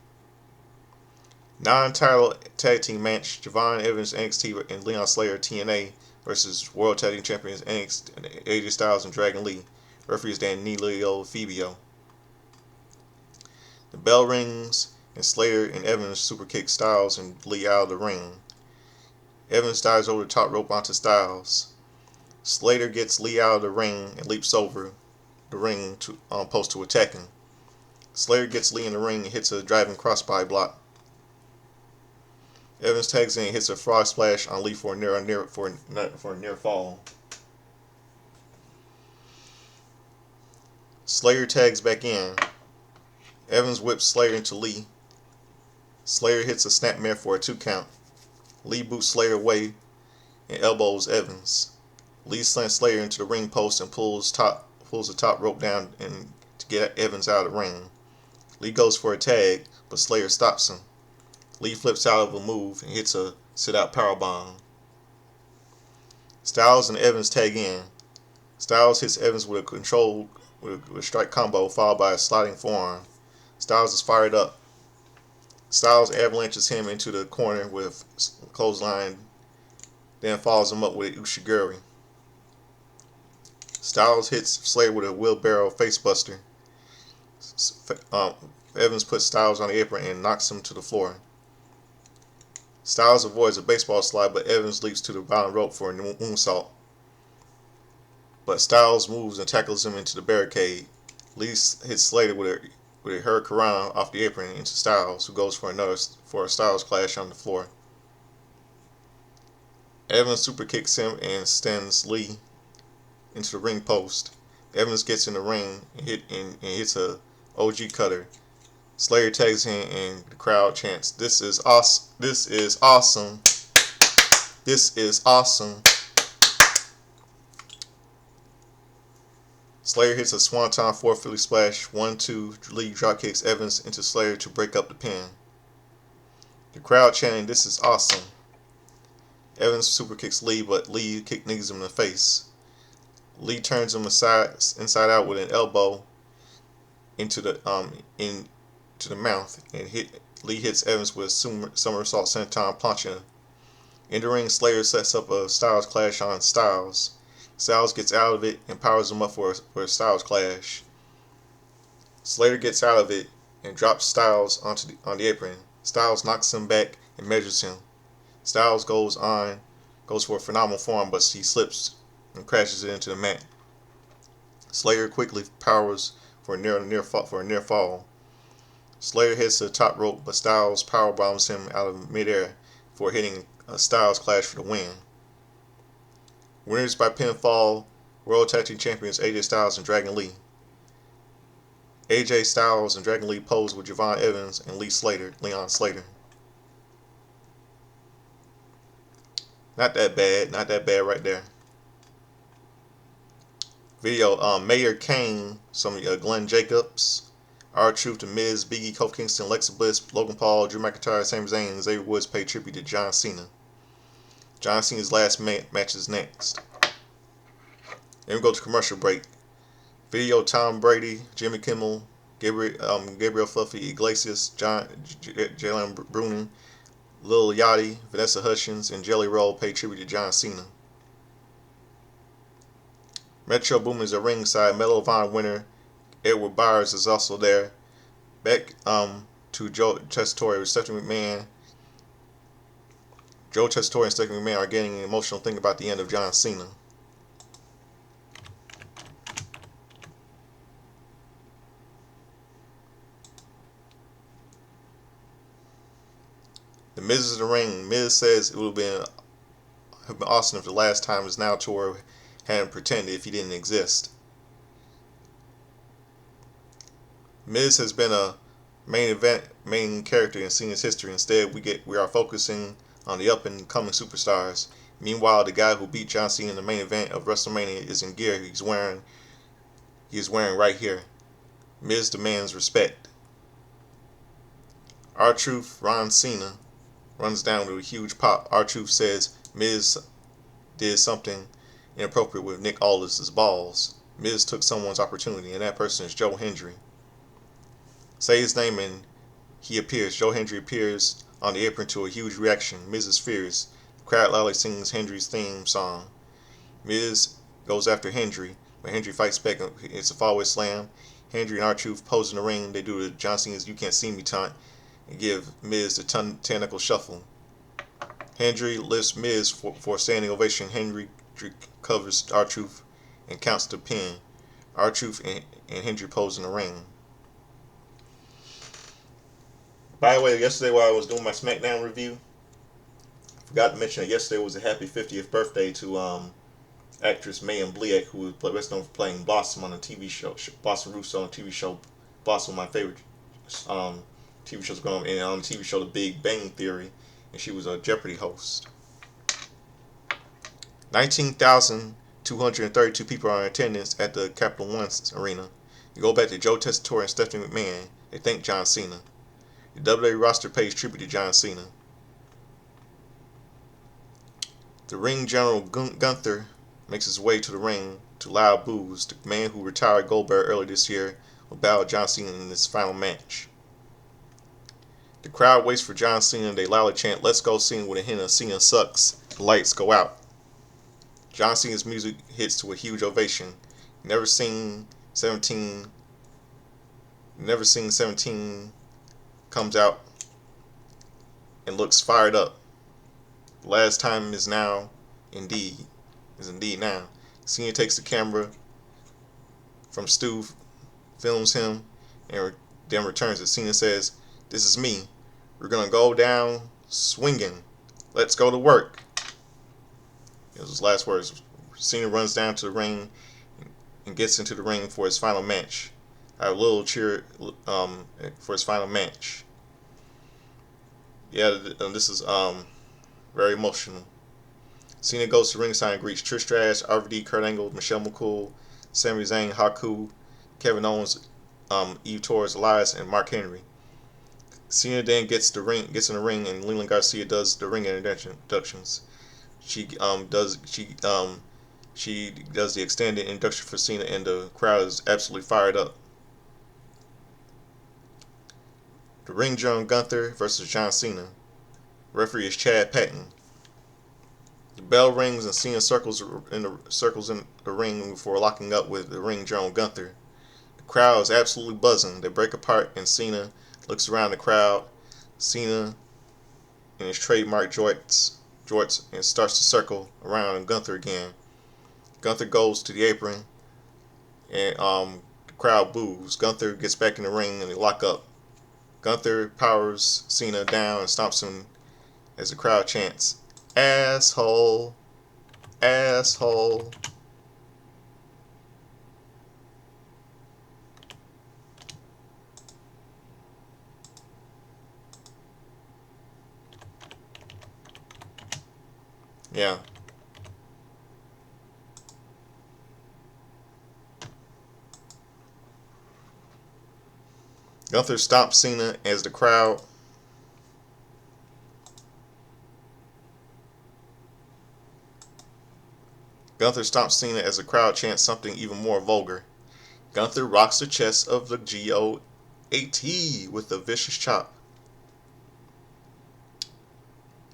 Speaker 1: Non-title tag team match: Javon Evans NXT and Leon Slater TNA versus World Tag Team Champions NXT AJ Styles and Dragon Lee. Referees Danilo Fabio. The bell rings and Slater and Evans super kick Styles and Lee out of the ring. Evans dives over the top rope onto Styles. Slater gets Lee out of the ring and leaps over the ring post to attack him. Slater gets Lee in the ring and hits a driving crossbody block. Evans tags in and hits a frog splash on Lee for a near fall. Slater tags back in. Evans whips Slater into Lee. Slater hits a snapmare for a 2 count. Lee boots Slater away and elbows Evans. Lee slants Slater into the ring post and pulls the top rope down to get Evans out of the ring. Lee goes for a tag, but Slater stops him. Lee flips out of a move and hits a sit-out powerbomb. Styles and Evans tag in. Styles hits Evans with a strike combo followed by a sliding forearm. Styles is fired up. Styles avalanches him into the corner with clothesline, then follows him up with Ushiguri. Styles hits Slater with a wheelbarrow facebuster. Evans puts Styles on the apron and knocks him to the floor. Styles avoids a baseball slide, but Evans leaps to the bottom rope for a moonsault. But Styles moves and tackles him into the barricade. Lee hits Slater with a hurricanrana off the apron into Styles, who goes for a Styles clash on the floor. Evans super kicks him and sends Lee into the ring post. Evans gets in the ring and hits a OG cutter. Slater tags in and the crowd chants, "This is awesome! This is awesome! This is awesome!" Slater hits a swanton 450 splash. 1-2. Lee drop kicks Evans into Slater to break up the pin. The crowd chanting, "This is awesome!" Evans super kicks Lee, but Lee knees him in the face. Lee turns him inside out with an elbow into the mouth, and Lee hits Evans with a somersault senton plancha. In the ring, Slater sets up a Styles clash on Styles. Styles gets out of it and powers him up for a Styles clash. Slater gets out of it and drops Styles on the apron. Styles knocks him back and measures him. Styles goes for a phenomenal form, but he slips and crashes it into the mat. Slater quickly powers for a near fall. Slater hits the top rope, but Styles powerbombs him out of midair for hitting a Styles clash for the win. Winners by pinfall: World Tag Team Champions AJ Styles and Dragon Lee. AJ Styles and Dragon Lee pose with Javon Evans and Leon Slater. Not that bad right there. Video: Mayor Kane, Glenn Jacobs, R-Truth, The Miz, Big E, Kofi Kingston, Alexa Bliss, Logan Paul, Drew McIntyre, Sami Zayn, and Xavier Woods pay tribute to John Cena. John Cena's last match is next. Then we go to commercial break. Video: Tom Brady, Jimmy Kimmel, Gabriel Fluffy Iglesias, Jalen Brunin, Lil Yachty, Vanessa Hudgens, and Jelly Roll pay tribute to John Cena. Metro Boomin is at ringside. Medal of Honor winner Edward Byers is also there. Back to Joe Tessitore with Stephanie McMahon. Joe Tessitore and Stephanie McMahon are getting an emotional thing about the end of John Cena. The Miz is in the ring. Miz says it would have been awesome if the last time his Now tour hadn't pretended if he didn't exist. Miz has been a main character in Cena's history. Instead, we are focusing on the up and coming superstars. Meanwhile, the guy who beat John Cena in the main event of WrestleMania is in gear he is wearing right here. Miz demands respect. R-Truth, Ron Cena, runs down with a huge pop. R-Truth says Miz did something inappropriate with Nick Aldis's balls. Miz took someone's opportunity, and that person is Joe Hendry. Say his name and he appears. Joe Hendry appears on the apron to a huge reaction. Miz is furious. The crowd loudly sings Hendry's theme song. Miz goes after Hendry, but Hendry fights back. It's a fallaway slam. Hendry and R-Truth pose in the ring. They do the John Cena's "You Can't See Me" taunt and give Miz the tentacle shuffle. Hendry lifts Miz for a standing ovation. Hendry covers R-Truth and counts the pin. R-Truth and Hendry pose in the ring. By the way, yesterday while I was doing my SmackDown review, I forgot to mention that yesterday was a happy 50th birthday to actress Mayim Bliak, who was best known for playing Blossom on the TV show, Blossom Russo on the TV show. Blossom, my favorite TV shows going on, and on the TV show The Big Bang Theory, and she was a Jeopardy host. 19,232 people are in attendance at the Capital One Arena. You go back to Joe Tessitore and Stephanie McMahon, they thank John Cena. The WWE roster pays tribute to John Cena. The ring general Gunther makes his way to the ring to loud boos. The man who retired Goldberg earlier this year will battle John Cena in this final match. The crowd waits for John Cena and they loudly chant, "Let's go Cena," with a hint of "Cena sucks." The lights go out. John Cena's music hits to a huge ovation. Never Seen 17 comes out and looks fired up. The last time is now, indeed now. Cena takes the camera from Stu, films him, and then returns it. Cena says, "This is me. We're gonna go down swinging. Let's go to work." It was his last words. Cena runs down to the ring and gets into the ring for his final match. I have a little cheer for his final match. Yeah, this is very emotional. Cena goes to ringside and greets Trish Stratus, RVD, Kurt Angle, Michelle McCool, Sami Zayn, Haku, Kevin Owens, Eve Torres, Elias, and Mark Henry. Cena then gets in the ring, and Leland Garcia does the ring introductions. She does the extended introduction for Cena, and the crowd is absolutely fired up. The ring general Gunther versus John Cena. Referee is Chad Patton. The bell rings and Cena circles in the ring before locking up with the ring general Gunther. The crowd is absolutely buzzing. They break apart and Cena looks around the crowd. Cena in his trademark jorts and starts to circle around Gunther again. Gunther goes to the apron and the crowd boos. Gunther gets back in the ring and they lock up. Gunther powers Cena down and stomps him as the crowd chants, "Asshole, asshole." Yeah. Gunther stomps Cena as the crowd chants something even more vulgar. Gunther rocks the chest of the GOAT with a vicious chop.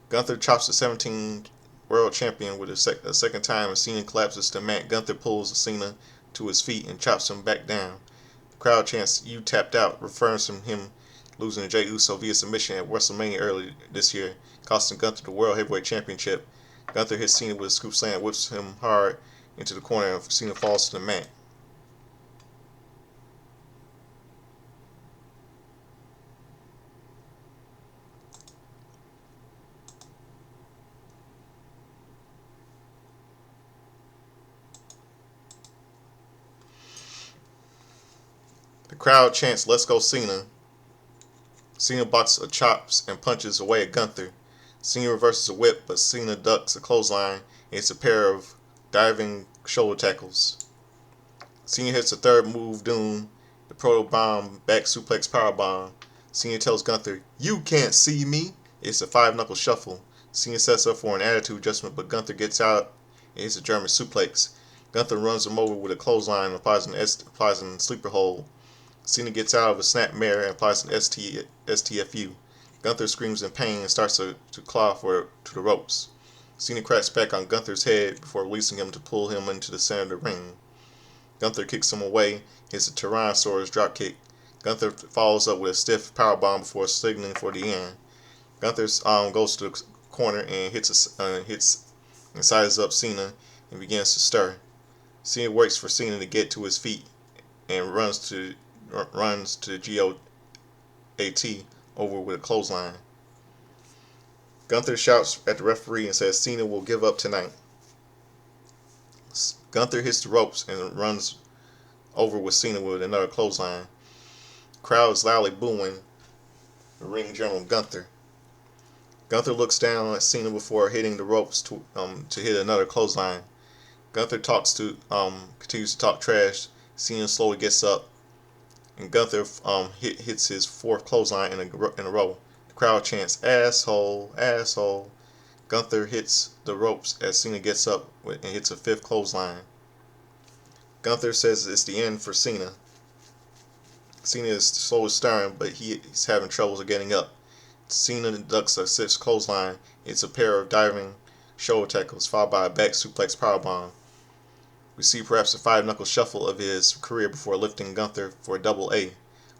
Speaker 1: Gunther chops the 17 world champion with a second time, and Cena collapses to mat. Gunther pulls Cena to his feet and chops him back down. The crowd chants, "You tapped out," referring to him losing to Jey Uso via submission at WrestleMania earlier this year, costing Gunther the World Heavyweight Championship. Gunther hits Cena with a scoop slam and whips him hard into the corner, and Cena falls to the mat. The crowd chants, "Let's go Cena." Cena blocks chops and punches away at Gunther. Cena reverses a whip, but Cena ducks a clothesline and hits a pair of diving shoulder tackles. Cena hits a third move, Doom, the Proto Bomb back suplex powerbomb. Cena tells Gunther, "You can't see me." It's a 5-knuckle shuffle. Cena sets up for an attitude adjustment, but Gunther gets out and hits a German suplex. Gunther runs him over with a clothesline and applies a sleeper hold. Cena gets out of a snapmare and applies an STFU. Gunther screams in pain and starts to claw to the ropes. Cena cracks back on Gunther's head before releasing him to pull him into the center of the ring. Gunther kicks him away, hits a Tyrannosaurus dropkick. Gunther follows up with a stiff powerbomb before signaling for the end. Gunther goes to the corner and hits and sizes up Cena and begins to stir. Cena waits for Cena to get to his feet and runs to GOAT over with a clothesline. Gunther shouts at the referee and says Cena will give up tonight. Gunther hits the ropes and runs over with Cena with another clothesline. The crowd is loudly booing the ring general Gunther. Gunther looks down at Cena before hitting the ropes to hit another clothesline. Gunther continues to talk trash. Cena slowly gets up, and Gunther hits his fourth clothesline in a row. The crowd chants, "Asshole, asshole." Gunther hits the ropes as Cena gets up and hits a fifth clothesline. Gunther says it's the end for Cena. Cena is slowly stirring, but he's having trouble getting up. Cena ducks a sixth clothesline. It's a pair of diving shoulder tackles followed by a back suplex powerbomb. We see perhaps a 5-knuckle shuffle of his career before lifting Gunther for a double A.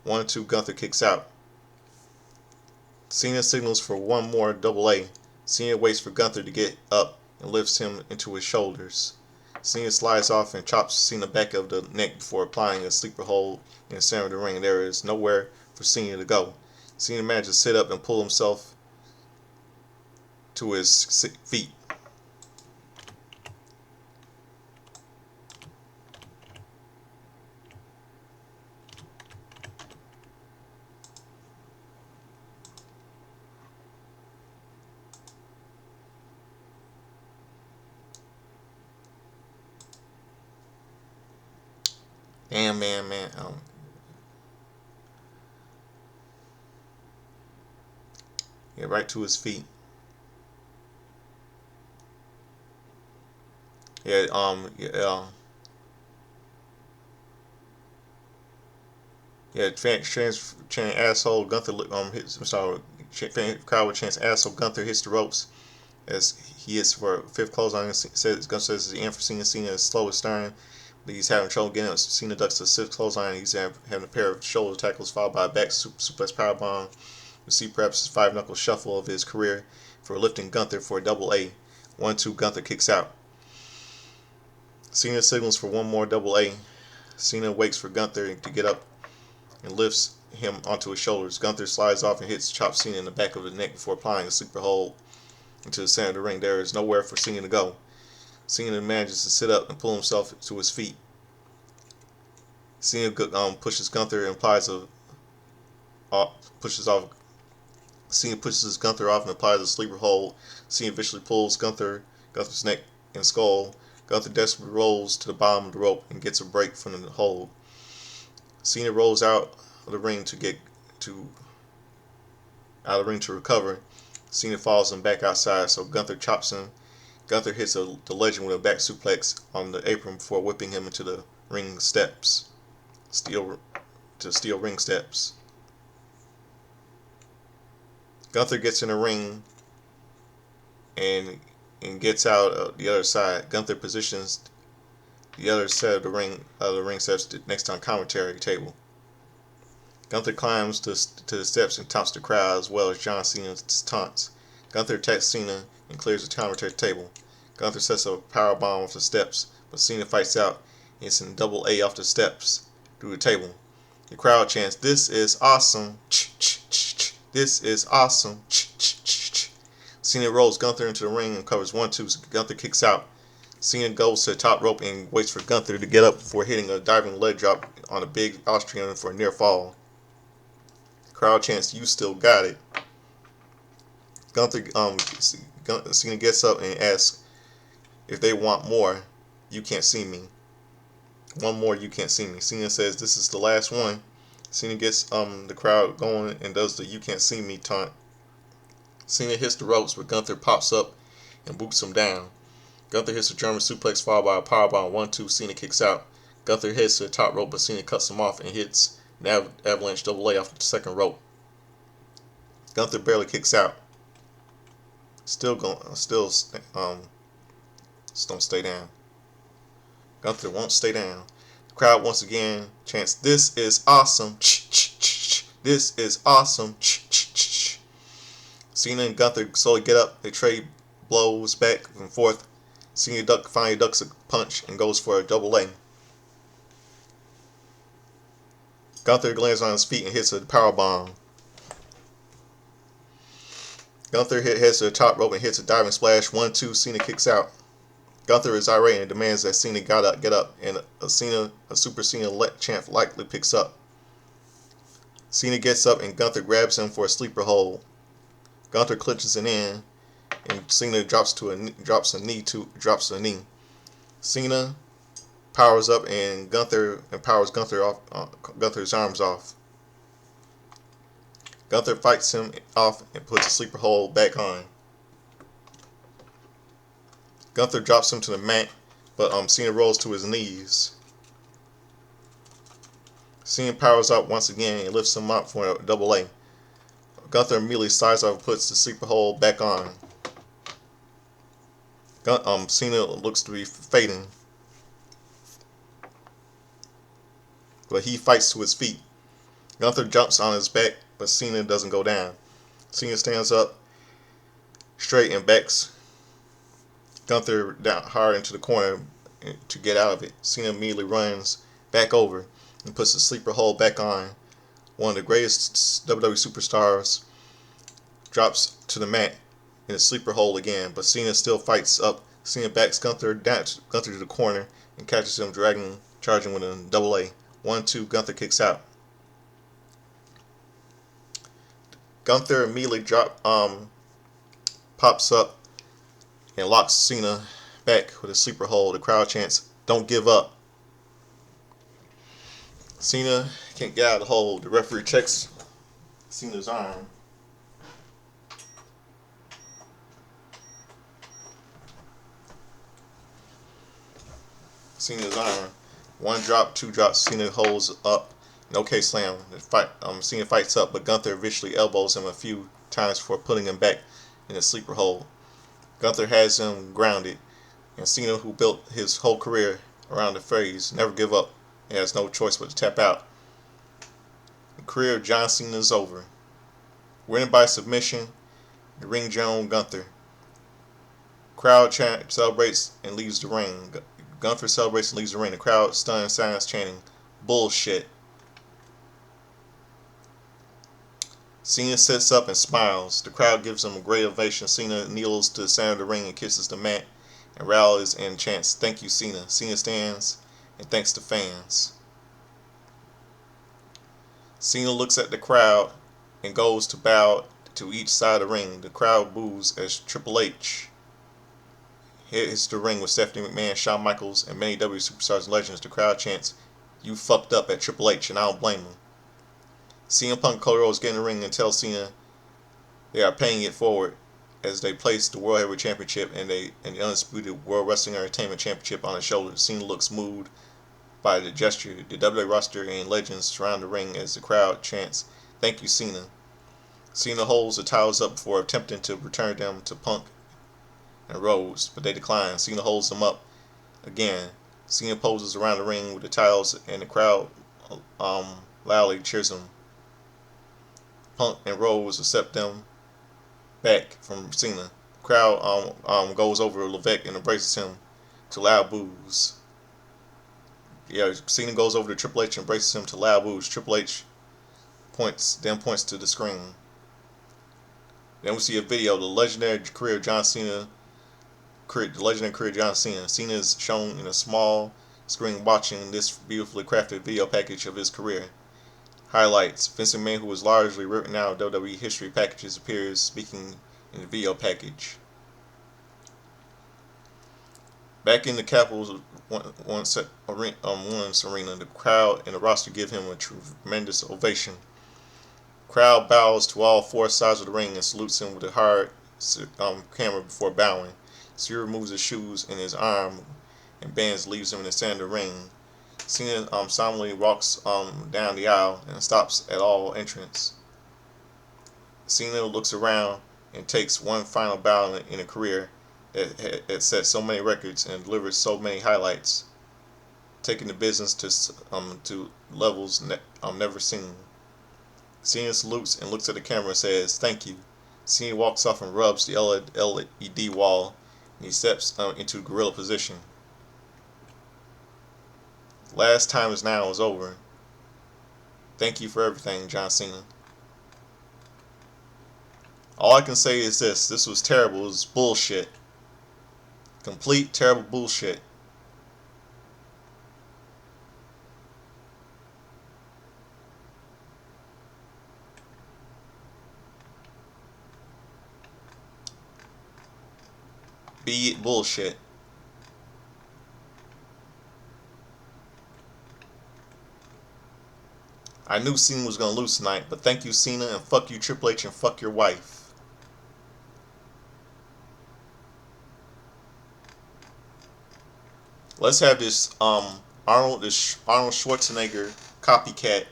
Speaker 1: 1-2, Gunther kicks out. Cena signals for one more double A. Cena waits for Gunther to get up and lifts him into his shoulders. Cena slides off and chops Cena back of the neck before applying a sleeper hold in the center of the ring. There is nowhere for Cena to go. Cena manages to sit up and pull himself to his feet. Damn, man. Get right to his feet. Yeah, chant asshole. Gunther crowd chants asshole. Gunther hits the ropes as he hits for a fifth clothesline. Gunther says it's the end for Cena. Cena is slow stirring, but he's having trouble getting up. Cena ducks the sixth clothesline. He's having a pair of shoulder tackles followed by a back suplex powerbomb. We see perhaps a 5-knuckle shuffle of his career for lifting Gunther for a double A. 1-2, Gunther kicks out. Cena signals for one more double A. Cena waits for Gunther to get up and lifts him onto his shoulders. Gunther slides off and chops Cena in the back of the neck before applying a sleeper hold into the center of the ring. There is nowhere for Cena to go. Cena manages to sit up and pull himself to his feet. Cena pushes Gunther and Cena pushes Gunther off and applies a sleeper hold. Cena viciously pulls Gunther's neck and skull. Gunther desperately rolls to the bottom of the rope and gets a break from the hold. Cena rolls out of the ring to recover. Cena follows him back outside, so Gunther chops him. Gunther hits the legend with a back suplex on the apron before whipping him into the ring steps. Steel ring steps. Gunther gets in the ring and gets out the other side. Gunther positions the other side of the ring steps next to the commentary table. Gunther climbs to the steps and taunts the crowd as well as John Cena's taunts. Gunther attacks Cena and clears the commentary table. Gunther sets up a powerbomb off the steps, but Cena fights out and hits a double A off the steps through the table. The crowd chants, "This is awesome! This is awesome!" Cena rolls Gunther into the ring and covers 1-2. Gunther kicks out. Cena goes to the top rope and waits for Gunther to get up before hitting a diving leg drop on a big Austrian for a near fall. The crowd chants, "You still got it." Cena gets up and asks if they want more. "You can't see me." One more, "You can't see me." Cena says this is the last one. Cena gets the crowd going and does the "You can't see me" taunt. Cena hits the ropes, but Gunther pops up and boots him down. Gunther hits a German suplex followed by a powerbomb. 1-2, Cena kicks out. Gunther heads to the top rope, but Cena cuts him off and hits Avalanche double A off the second rope. Gunther barely kicks out. Still don't stay down. Gunther won't stay down. The crowd once again chants, "This is awesome! This is awesome!" Cena and Gunther slowly get up. They trade blows back and forth. Cena finally ducks a punch and goes for a double A. Gunther lands on his feet and hits a powerbomb. Gunther heads to the top rope and hits a diving splash. 1-2, Cena kicks out. Gunther is irate and demands that Cena get up, and a Super Cena chant likely picks up. Cena gets up and Gunther grabs him for a sleeper hold. Gunther clinches it in, and Cena drops a knee. Cena powers up and powers Gunther's arms off. Gunther fights him off and puts a sleeper hold back on. Gunther drops him to the mat, but Cena rolls to his knees. Cena powers up once again and lifts him up for a double A. Gunther immediately slides off and puts the sleeper hold back on. Cena looks to be fading, but he fights to his feet. Gunther jumps on his back, but Cena doesn't go down. Cena stands up straight and backs Gunther down hard into the corner to get out of it. Cena immediately runs back over and puts the sleeper hold back on. One of the greatest WWE superstars drops to the mat in a sleeper hold again, but Cena still fights up. Cena backs Gunther to the corner and catches him charging with a double A. 1-2, Gunther kicks out. Gunther immediately pops up and locks Cena back with a sleeper hold. The crowd chants, "Don't give up." Cena can't get out of the hold. The referee checks Cena's arm. Cena's arm. 1 drop, 2 drops. Cena holds up. No K slam. Cena fights up, but Gunther viciously elbows him a few times before putting him back in a sleeper hold. Gunther has him grounded, and Cena, who built his whole career around the phrase "never give up," he has no choice but to tap out. The career of John Cena is over. Winning by submission, the ring general Gunther. Crowd celebrates and leaves the ring. Gunther celebrates and leaves the ring. The crowd stunned silence chanting, "Bullshit." Cena sits up and smiles. The crowd gives him a great ovation. Cena kneels to the center of the ring and kisses the mat and rallies and chants, "Thank you, Cena." Cena stands and thanks the fans. Cena looks at the crowd and goes to bow to each side of the ring. The crowd boos as Triple H hits the ring with Stephanie McMahon, Shawn Michaels, and many WWE superstars and legends. The crowd chants, "You fucked up" at Triple H, and I don't blame him. CM Punk and Cody Rhodes get in the ring and tell Cena they are paying it forward as they place the World Heavyweight Championship and the Undisputed World Wrestling Entertainment Championship on his shoulders. Cena looks moved by the gesture. The WWE roster and legends surround the ring as the crowd chants, "Thank you, Cena." Cena holds the titles up before attempting to return them to Punk and Rhodes, but they decline. Cena holds them up again. Cena poses around the ring with the titles, and the crowd loudly cheers him. Punk and Rhodes accept them back from Cena. The crowd goes over to Levesque and embraces him to loud boos. Cena goes over to Triple H and embraces him to loud boos. Triple H points to the screen. Then we see a video of the legendary career of John Cena. The legendary career of John Cena. Cena is shown in a small screen watching this beautifully crafted video package of his career. Highlights: Vince McMahon, who was largely written out of WWE history packages, appears speaking in the video package. Back in the Capitals Women's Arena, the crowd and the roster give him a tremendous ovation. Crowd bows to all 4 sides of the ring and salutes him with a hard camera before bowing. Cena removes his shoes and his arm and bands leaves him in the center of the ring. Cena solemnly walks down the aisle and stops at all entrants. Cena looks around and takes one final bow in a career that set so many records and delivered so many highlights, taking the business to levels never seen. Cena salutes and looks at the camera and says, "Thank you." Cena walks off and rubs the LED wall, and he steps into gorilla position. Last time is now is over. Thank you for everything, John Cena. All I can say is this. This was terrible. It was bullshit. Complete terrible bullshit. Be it bullshit. I knew Cena was going to lose tonight, but thank you, Cena, and fuck you, Triple H, and fuck your wife. Let's have this Arnold Schwarzenegger copycat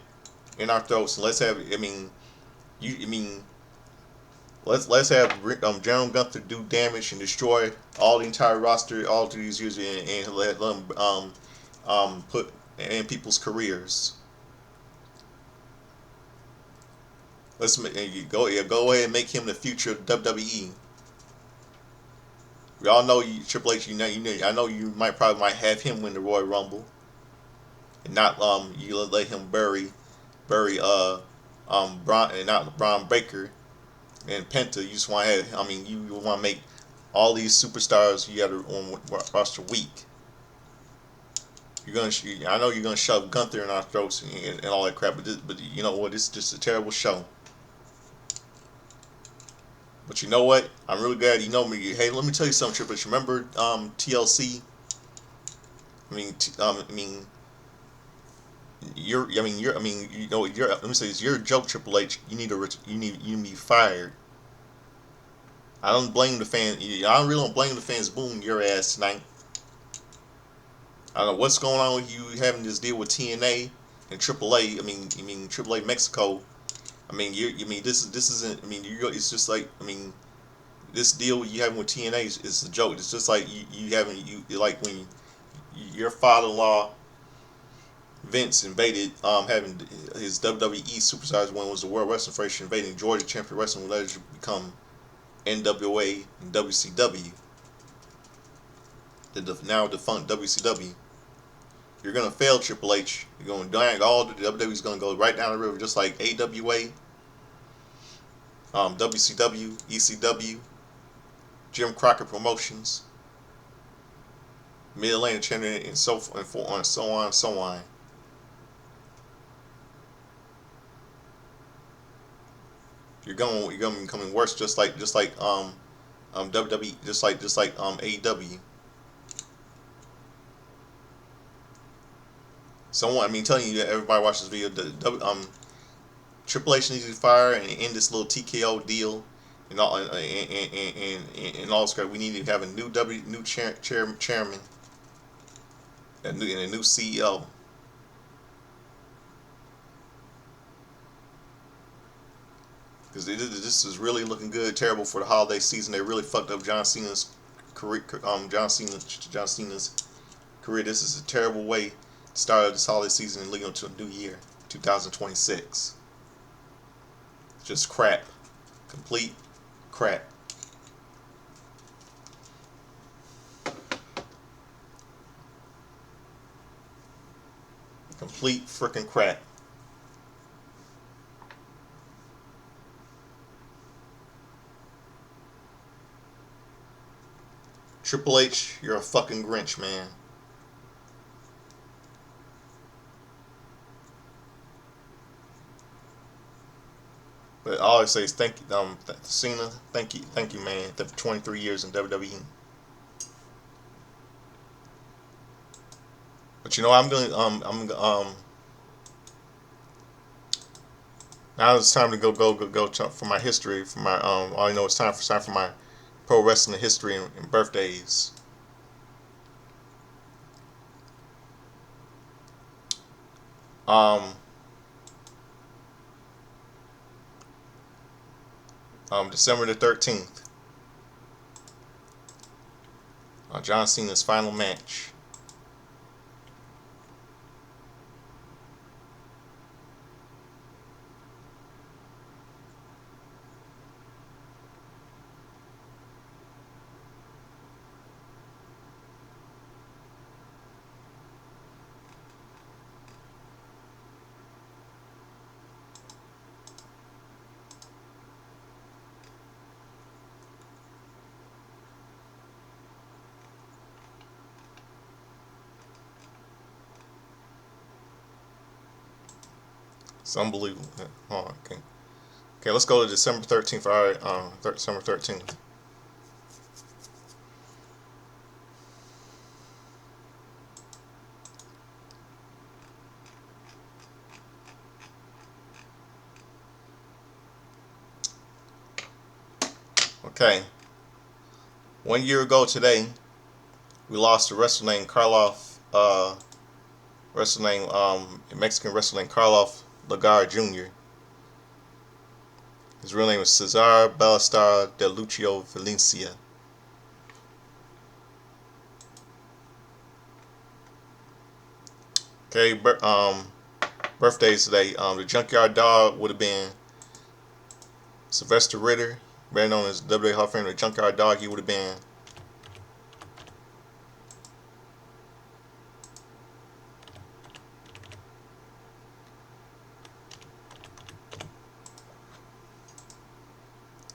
Speaker 1: in our throats, and let's have let's have General Gunther do damage and destroy all the entire roster all these years, and let them put in people's careers. Let's go ahead and make him the future of WWE. We all know you, Triple H. I know you might have him win the Royal Rumble, and not you let him bury Braun, and not Braun Breaker and Penta. You just want to have, you want to make all these superstars you got on roster weak. I know you're gonna shove Gunther in our throats and all that crap, but you know what? It's just a terrible show. But you know what? I'm really glad you know me. Hey, let me tell you something, Triple H. Remember TLC? Let me say this. You're a joke, Triple H. You need to be fired. I don't blame the fans. I really don't blame the fans booing your ass tonight. I don't know what's going on with you having this deal with TNA and AAA. AAA Mexico. This isn't. It's just like, this deal you having with TNA is a joke. It's just like you like when your father-in-law Vince invaded having his WWE superstars when it was the World Wrestling Federation invading Georgia Champion Wrestling, led to become NWA and WCW, the now defunct WCW. You're gonna fail, Triple H. You're gonna die. All the WWE's gonna go right down the river, just like AWA, WCW, ECW, Jim Crockett Promotions, Mid Atlantic Champion, and so on. You're gonna be becoming worse, just like WWE, just like AEW. Telling you that everybody watches this video. Triple H needs to fire and end this little TKO deal, and all this crap. We need to have a new chairman, and a new CEO. Because this is really looking good. Terrible for the holiday season. They really fucked up John Cena's career. John Cena's career. This is a terrible way to start this holiday season and leading into a new year, 2026. Just crap. Complete crap. Complete freaking crap. Triple H, you're a fucking Grinch, man. But all I say is thank you, Cena. Thank you, man. For 23 years in WWE. But now it's time to go for my history. For my all I know it's time for my pro wrestling history and birthdays. Um, December the 13th, John Cena's final match. It's unbelievable. Oh, okay. Okay, let's go to December 13th. All right, December 13th. Okay. 1 year ago today, we lost a wrestler named Mexican wrestler named Karloff Lagar Jr. His real name is Cesar Ballester de Lucio Valencia. Okay, birthdays today. The Junkyard Dog would have been Sylvester Ritter, better known as WWE Hall of Famer. The Junkyard Dog, he would have been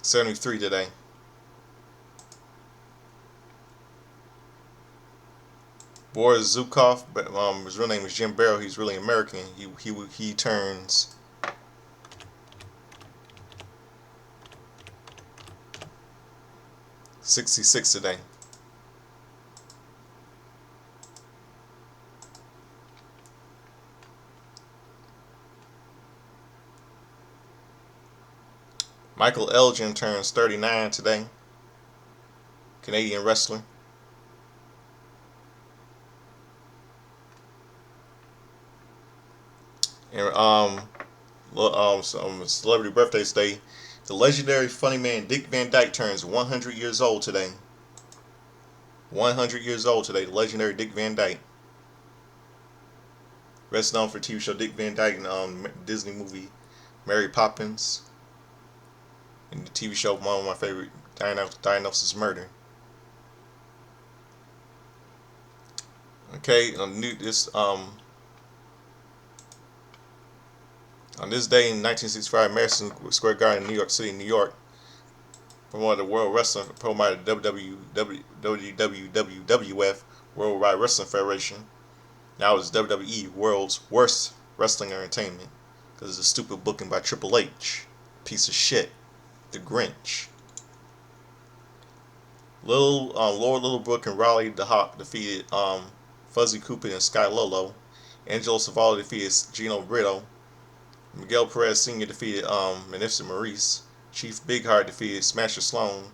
Speaker 1: 73 today. Boris Zukov, but his real name is Jim Barrow. He's really American. He turns 66 today. Michael Elgin turns 39 today. Canadian wrestler. And some celebrity birthdays today. The legendary funny man Dick Van Dyke turns 100 years old today. 100 years old today. The legendary Dick Van Dyke. Best known for TV show Dick Van Dyke and Disney movie Mary Poppins. And the TV show, one of my favorite, Diagnosis Murder. Okay, on this day in 1965, Madison Square Garden, New York City, New York, promoted the World Wrestling, promoted WWF, Worldwide Wrestling Federation. Now it's WWE, World's Worst Wrestling Entertainment, because it's a stupid booking by Triple H, piece of shit, the Grinch. Lord Littlebrook and Raleigh the Hawk defeated Fuzzy Cooper and Sky Lolo. Angelo Savala defeated Gino Brito. Miguel Perez Sr. defeated Magnificent Maurice. Chief Big Heart defeated Smasher Sloan.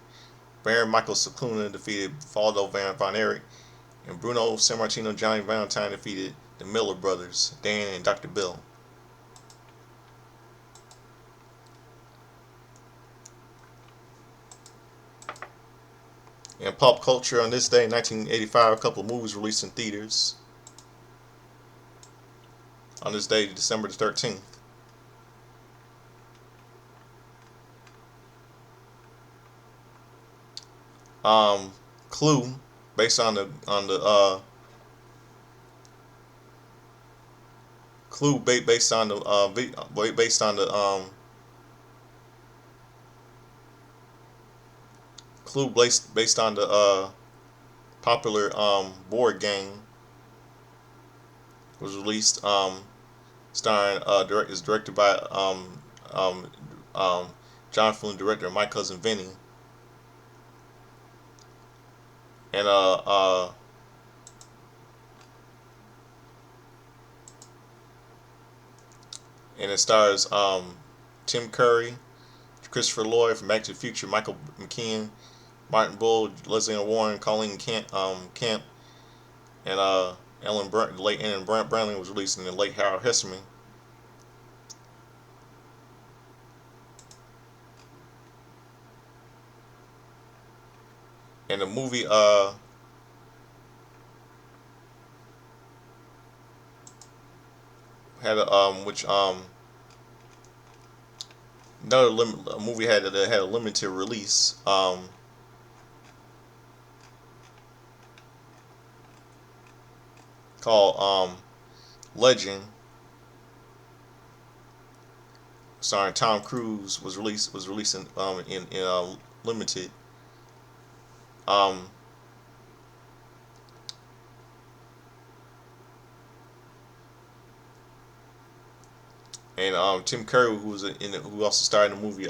Speaker 1: Baron Michael Cicluna defeated Faldo Von Erich. And Bruno Sammartino Johnny Valentine defeated the Miller Brothers, Dan and Dr. Bill. In pop culture, on this day in 1985, a couple of movies released in theaters. On this day, December the 13th. Clue, based on the Clue, based on the Clue, based on the popular board game, was released. Starring is directed by John Flynn, director My Cousin Vinny. And it stars Tim Curry, Christopher Lloyd from Back to the Future, Michael McKean, Martin Bull, Leslie Warren, Colleen Camp, and late Ellen Brantley was released, and the late Harold Hesseman. And the movie had a movie had a limited release called Legend, starring Tom Cruise, was released in limited. Um, and Tim Curry, who also starred in the movie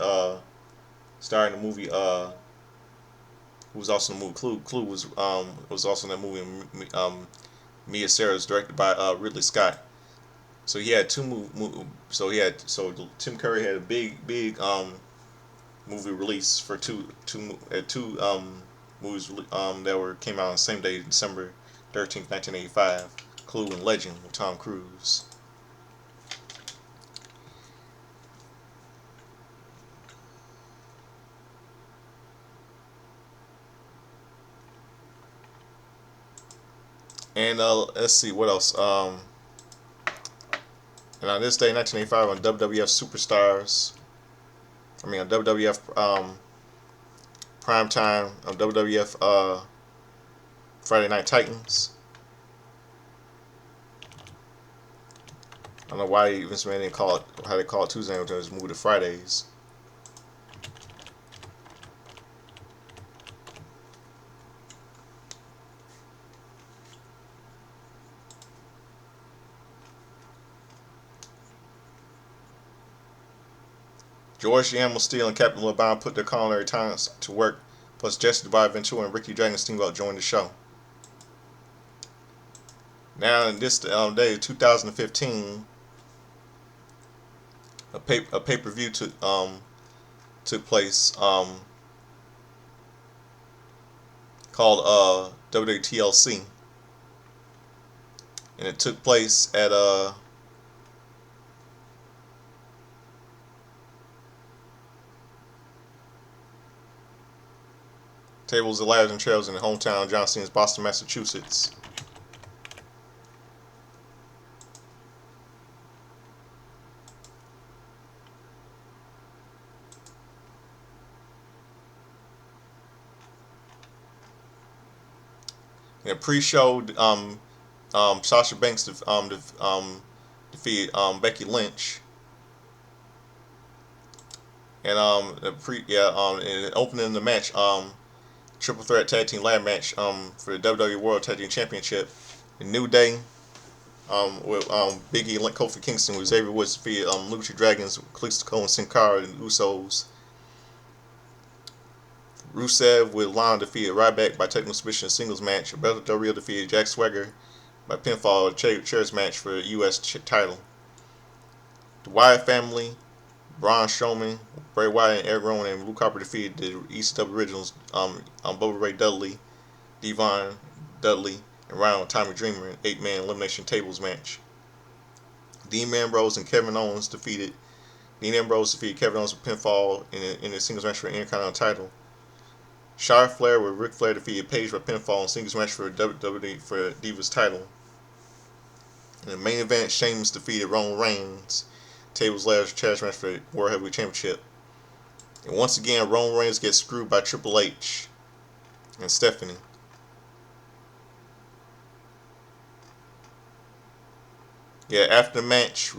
Speaker 1: who was also in the movie Clue was also in that movie. Mia Sara was directed by Ridley Scott. So he had so Tim Curry had a big movie release for two movies that came out on the same day, December 13th, 1985. Clue and Legend with Tom Cruise. And let's see what else. And on this day, 1985, on WWF Superstars, on WWF Primetime, on WWF Friday Night Titans. I don't know why Vince McMahon didn't call it, how they call it Tuesday night, just moved to Fridays. George Yamel Steele and Captain LeBron put their culinary talents to work, plus Jesse the Ventura and Ricky Dragon Steamboat joined the show. Now, in this day, 2015, a pay-per-view took place called WWE TLC, and it took place at Tables, Ladders, and Trails in the hometown of John Cena's Boston, Massachusetts. In a pre-show, Sasha Banks defeated Becky Lynch, and in opening the match, triple threat tag team ladder match for the WWE World Tag Team Championship, the New Day with Big E and Kofi Kingston, with Xavier Woods defeated Lucha Dragons, Kalisto Cole and Sin Cara and Usos. Rusev with Lana defeated Ryback by technical submission singles match. Alberto Del Rio defeated Jack Swagger by pinfall chairs match for the U.S. title. The Wyatt family, Braun Strowman, Bray Wyatt, and Eric Rowan and Luke Harper defeated the ECW originals Bubba Ray Dudley, Devon Dudley, and Ryan with Tommy Dreamer in an 8-man elimination tables match. Dean Ambrose and Kevin Owens defeated Kevin Owens with pinfall in a singles match for the Intercontinental title. Charlotte Flair with Ric Flair defeated Paige by pinfall in singles match for WWE for Divas title. In the main event, Sheamus defeated Roman Reigns. Tables, ladders, chairs match for the World Heavyweight Championship. And once again, Roman Reigns gets screwed by Triple H and Stephanie. Yeah, after the match,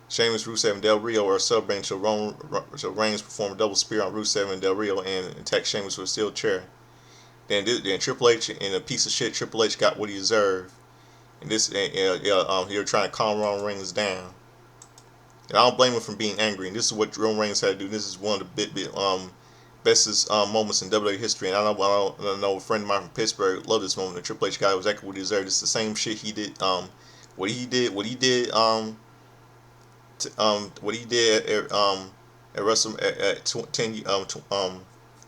Speaker 1: Sheamus, Rusev, and Del Rio are celebrating until Reigns performed a double spear on Rusev and Del Rio and attacked Sheamus with a steel chair. Then Triple H, and a piece of shit, Triple H got what he deserved. And he was trying to calm Roman Reigns down. And I don't blame him for being angry. And this is what Roman Reigns had to do. This is one of the bestest moments in WWE history. And I know a friend of mine from Pittsburgh loved this moment. The Triple H guy was exactly what he deserved. It's the same shit he did. What he did at Wrestle at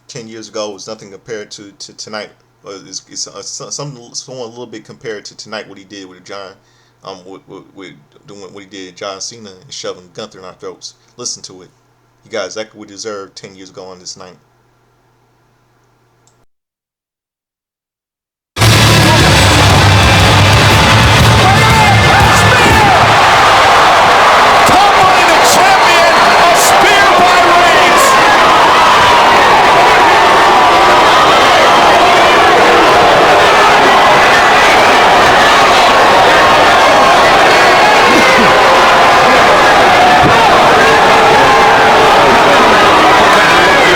Speaker 1: 10 years ago was nothing compared to tonight Someone a little bit compared to tonight what he did with John, with doing what he did John Cena and shoving Gunther in our throats. Listen to it. You got exactly what you deserved 10 years ago on this night.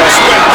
Speaker 2: Respect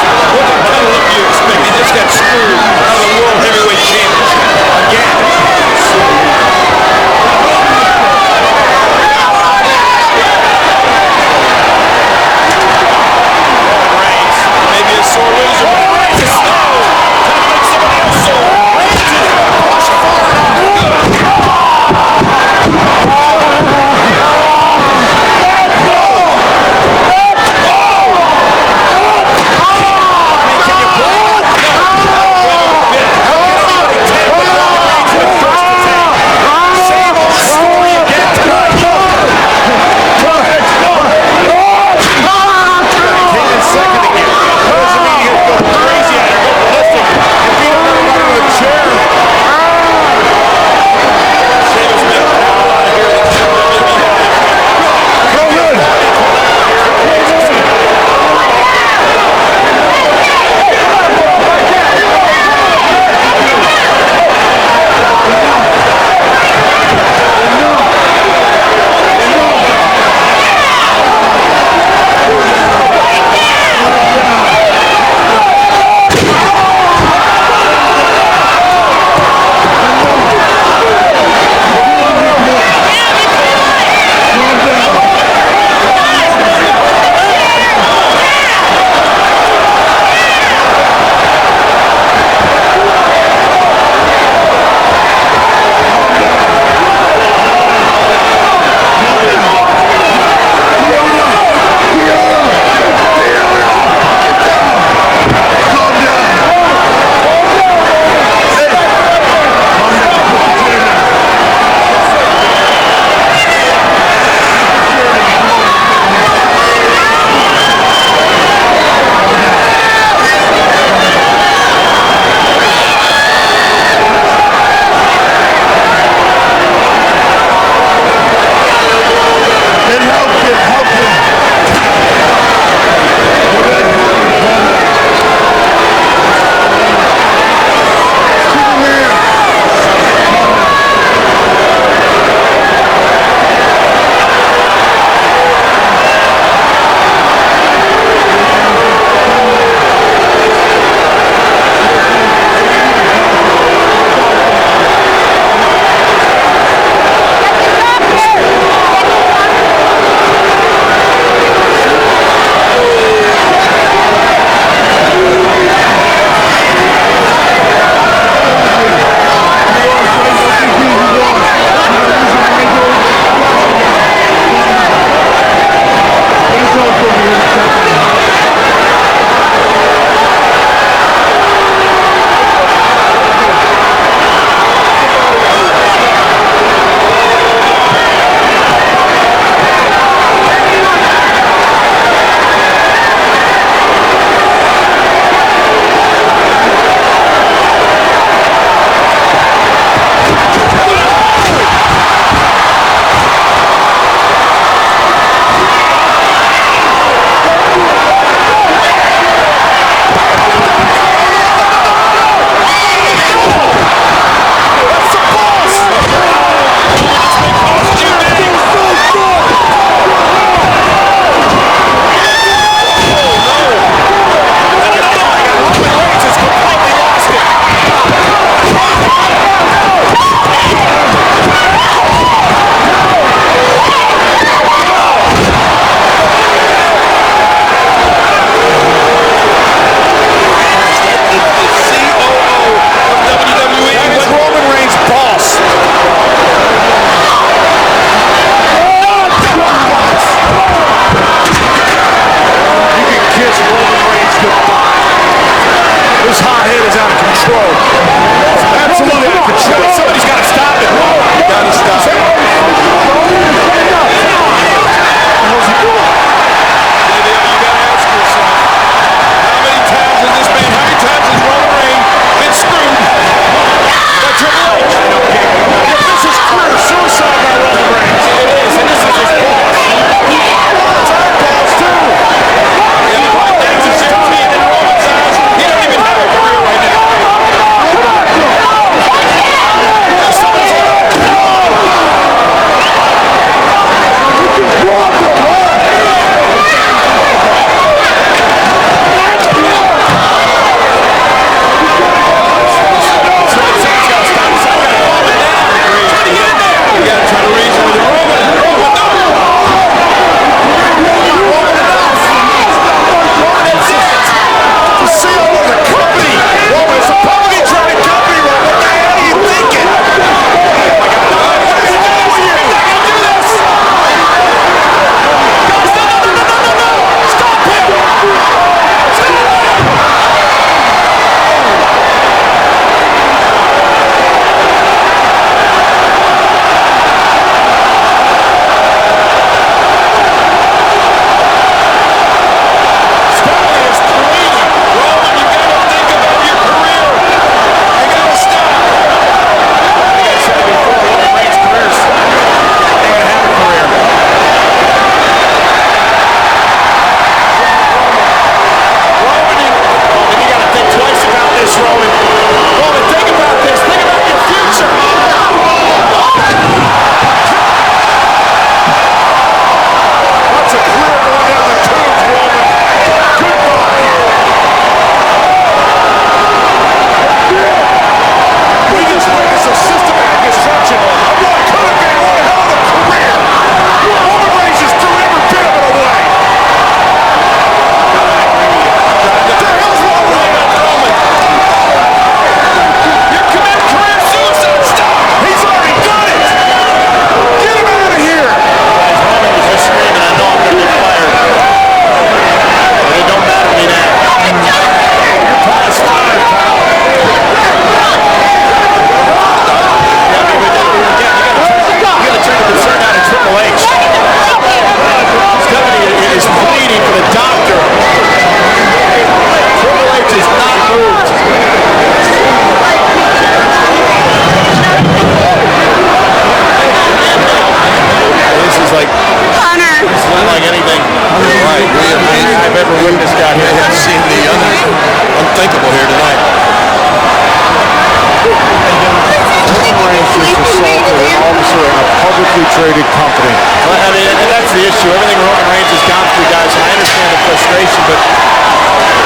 Speaker 4: very good company.
Speaker 2: Well, I mean, and that's the issue. Everything Roman Reigns has gone through, guys, and I understand the frustration, but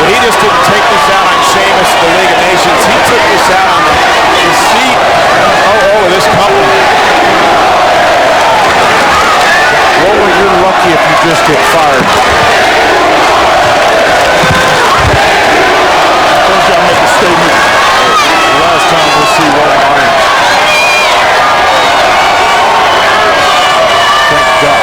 Speaker 2: he just didn't take this out on Sheamus, the League of Nations. He took this out on the seat of this company.
Speaker 4: Well, you're lucky if you just get fired.
Speaker 2: First, gotta make a statement.
Speaker 4: The last time we'll see Roman Reigns. Thank God.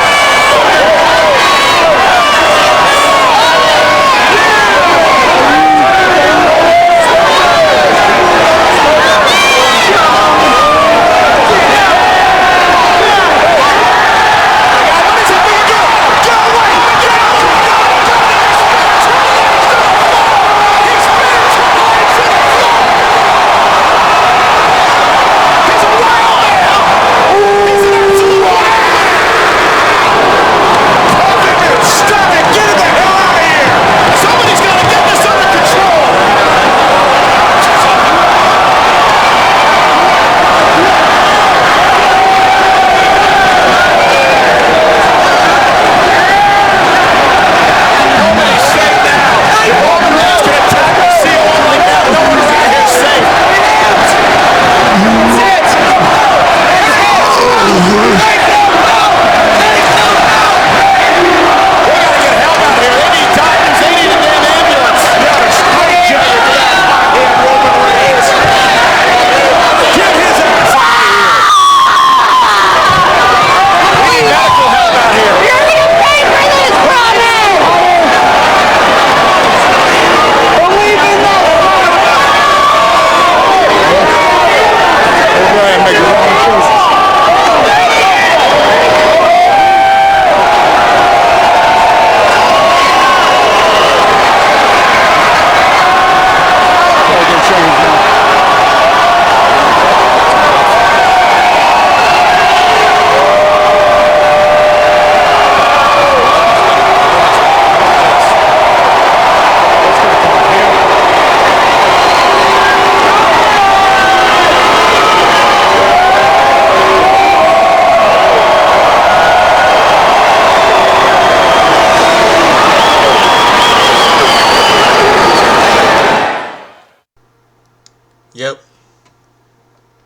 Speaker 1: Yep.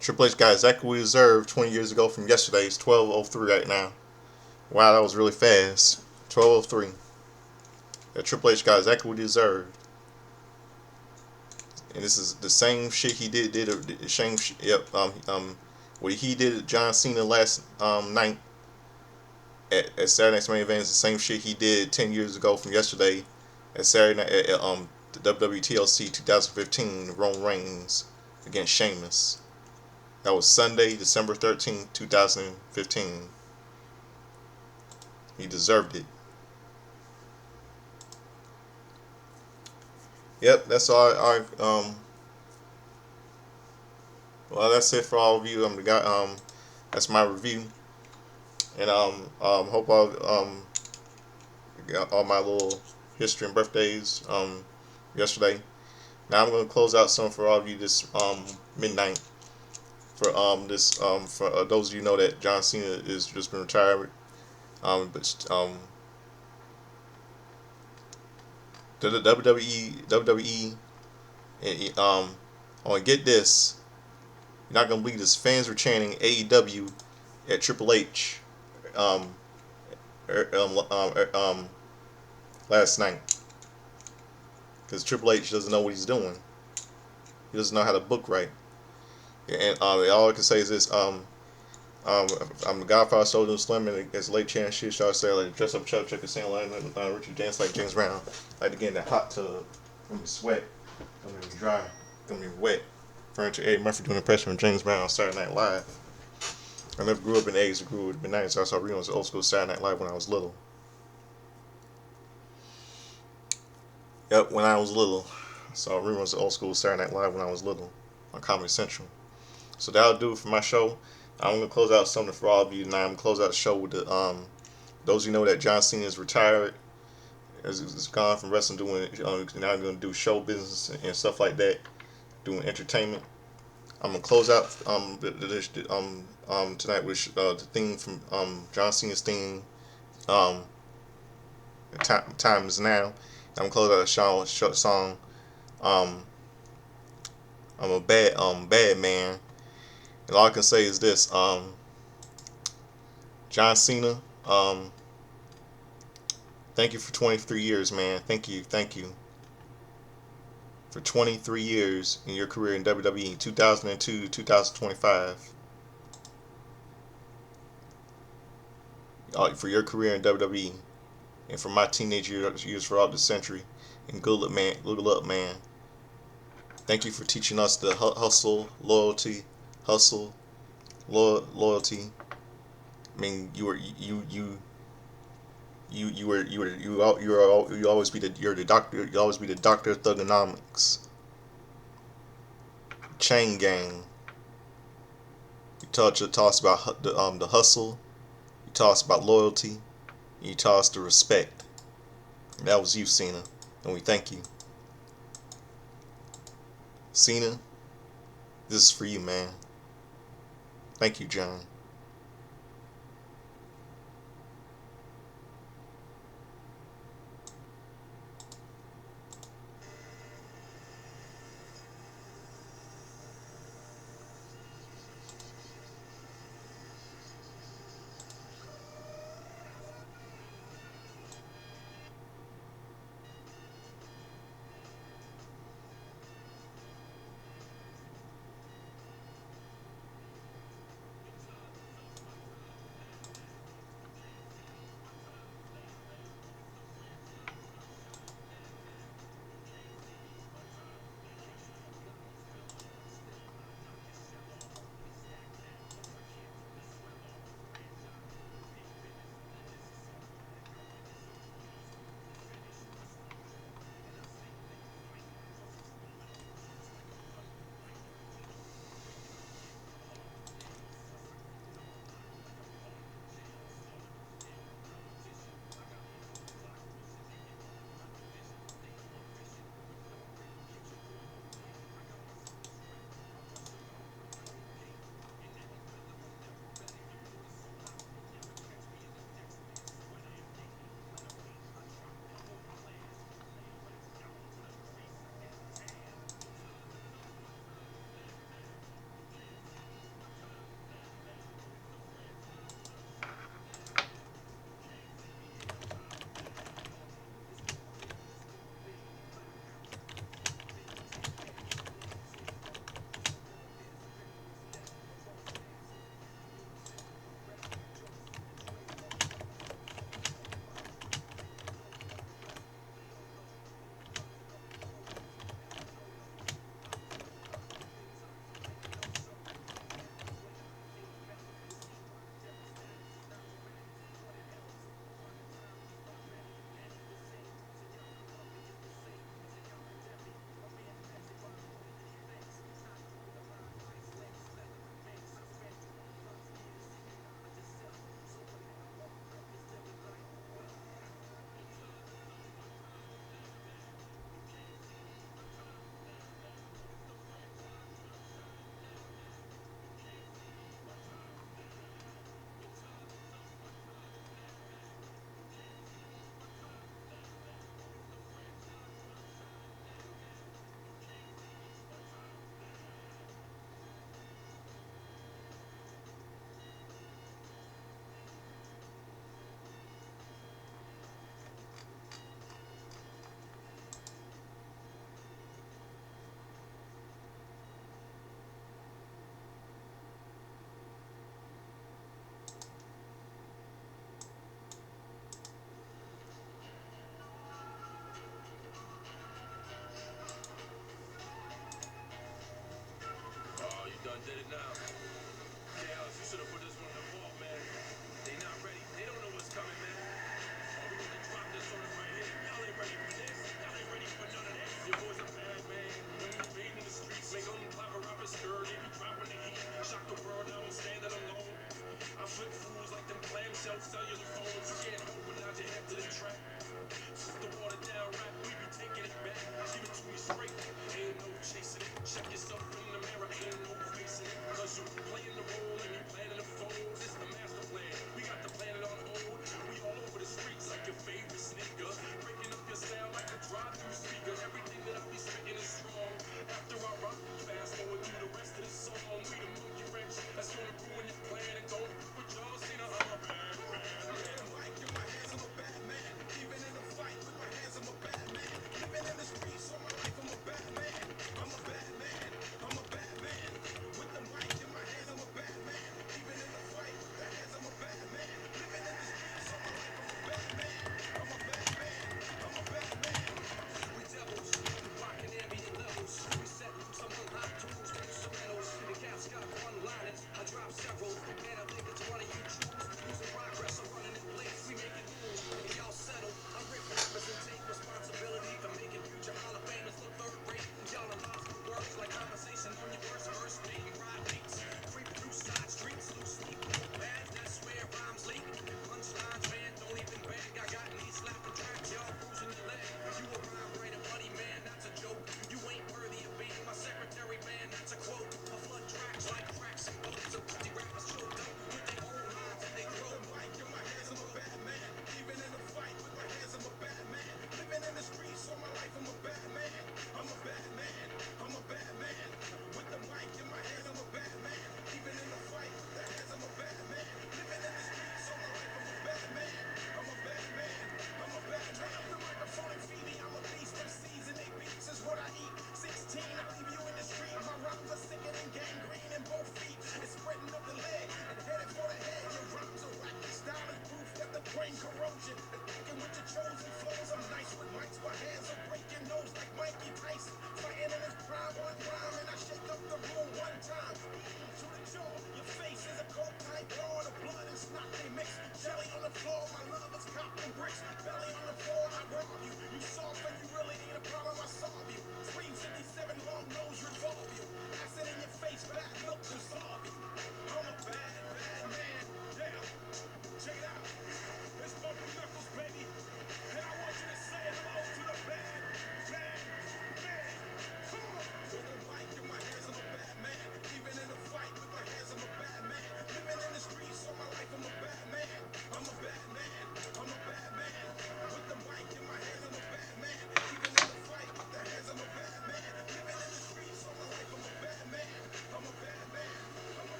Speaker 1: Triple H got exactly what he deserved 20 years ago from yesterday. It's 12:03 right now. Wow, that was really fast. 12:03. That Triple H got exactly what he deserved. And this is the same shit he did the same what he did at John Cena last night at Saturday Night's Main Event is the same shit he did 10 years ago from yesterday at Saturday night at the WWE TLC 2015 Roman Reigns against Sheamus. That was Sunday, December 13th, 2015. He deserved it. Yep, that's all. Well, that's it for all of you. That's my review, and hope got all my little history and birthdays yesterday. Now I'm gonna close out some for all of you this midnight. For for those of you know that John Cena is just been retired, the WWE, and get this, you're not gonna believe this. Fans were chanting AEW at Triple H, last night, because Triple H doesn't know what he's doing. He doesn't know how to book right. And all I can say is this: I'm the Godfather, Soldier, and Slim, and as late chance shit, y'all say like dress up, Chuck, and sing like Richard, dance like James Brown, like to get in that hot tub, gonna be sweat, gonna be dry, gonna be wet. Furniture Eddie Murphy doing an impression of James Brown on Saturday Night Live. I never grew up in the 80s, I grew up in the 90s. So I saw reruns of old school Saturday Night Live when I was little. Yep, when I was little. I saw reruns of old school Saturday Night Live when I was little on Comedy Central. So that'll do it for my show. I'm gonna close out something for all of you tonight. I'm gonna close out the show with the those of you know that John Cena is retired, is gone from wrestling, doing now gonna do show business and stuff like that, doing entertainment. I'm gonna close out tonight with the theme from John Cena's theme. Um, time is now. I'm gonna close out a short song. Um, I'm a bad man, and all I can say is this. John Cena. Thank you for 23 years, man. Thank you for 23 years in your career in WWE, 2002 to 2025. For your career in WWE, and for my teenage years throughout the century. And good luck, man. Thank you for teaching us the hustle, loyalty. I mean, you always be the doctor. You always be the doctor of thugonomics. Chain gang. You taught us about the hustle. You taught us about loyalty. You taught us to respect. And that was you, Cena, and we thank you. Cena, this is for you, man. Thank you, John.
Speaker 5: Check yourself in the mirror, ain't no facing it. Cause you playing the role and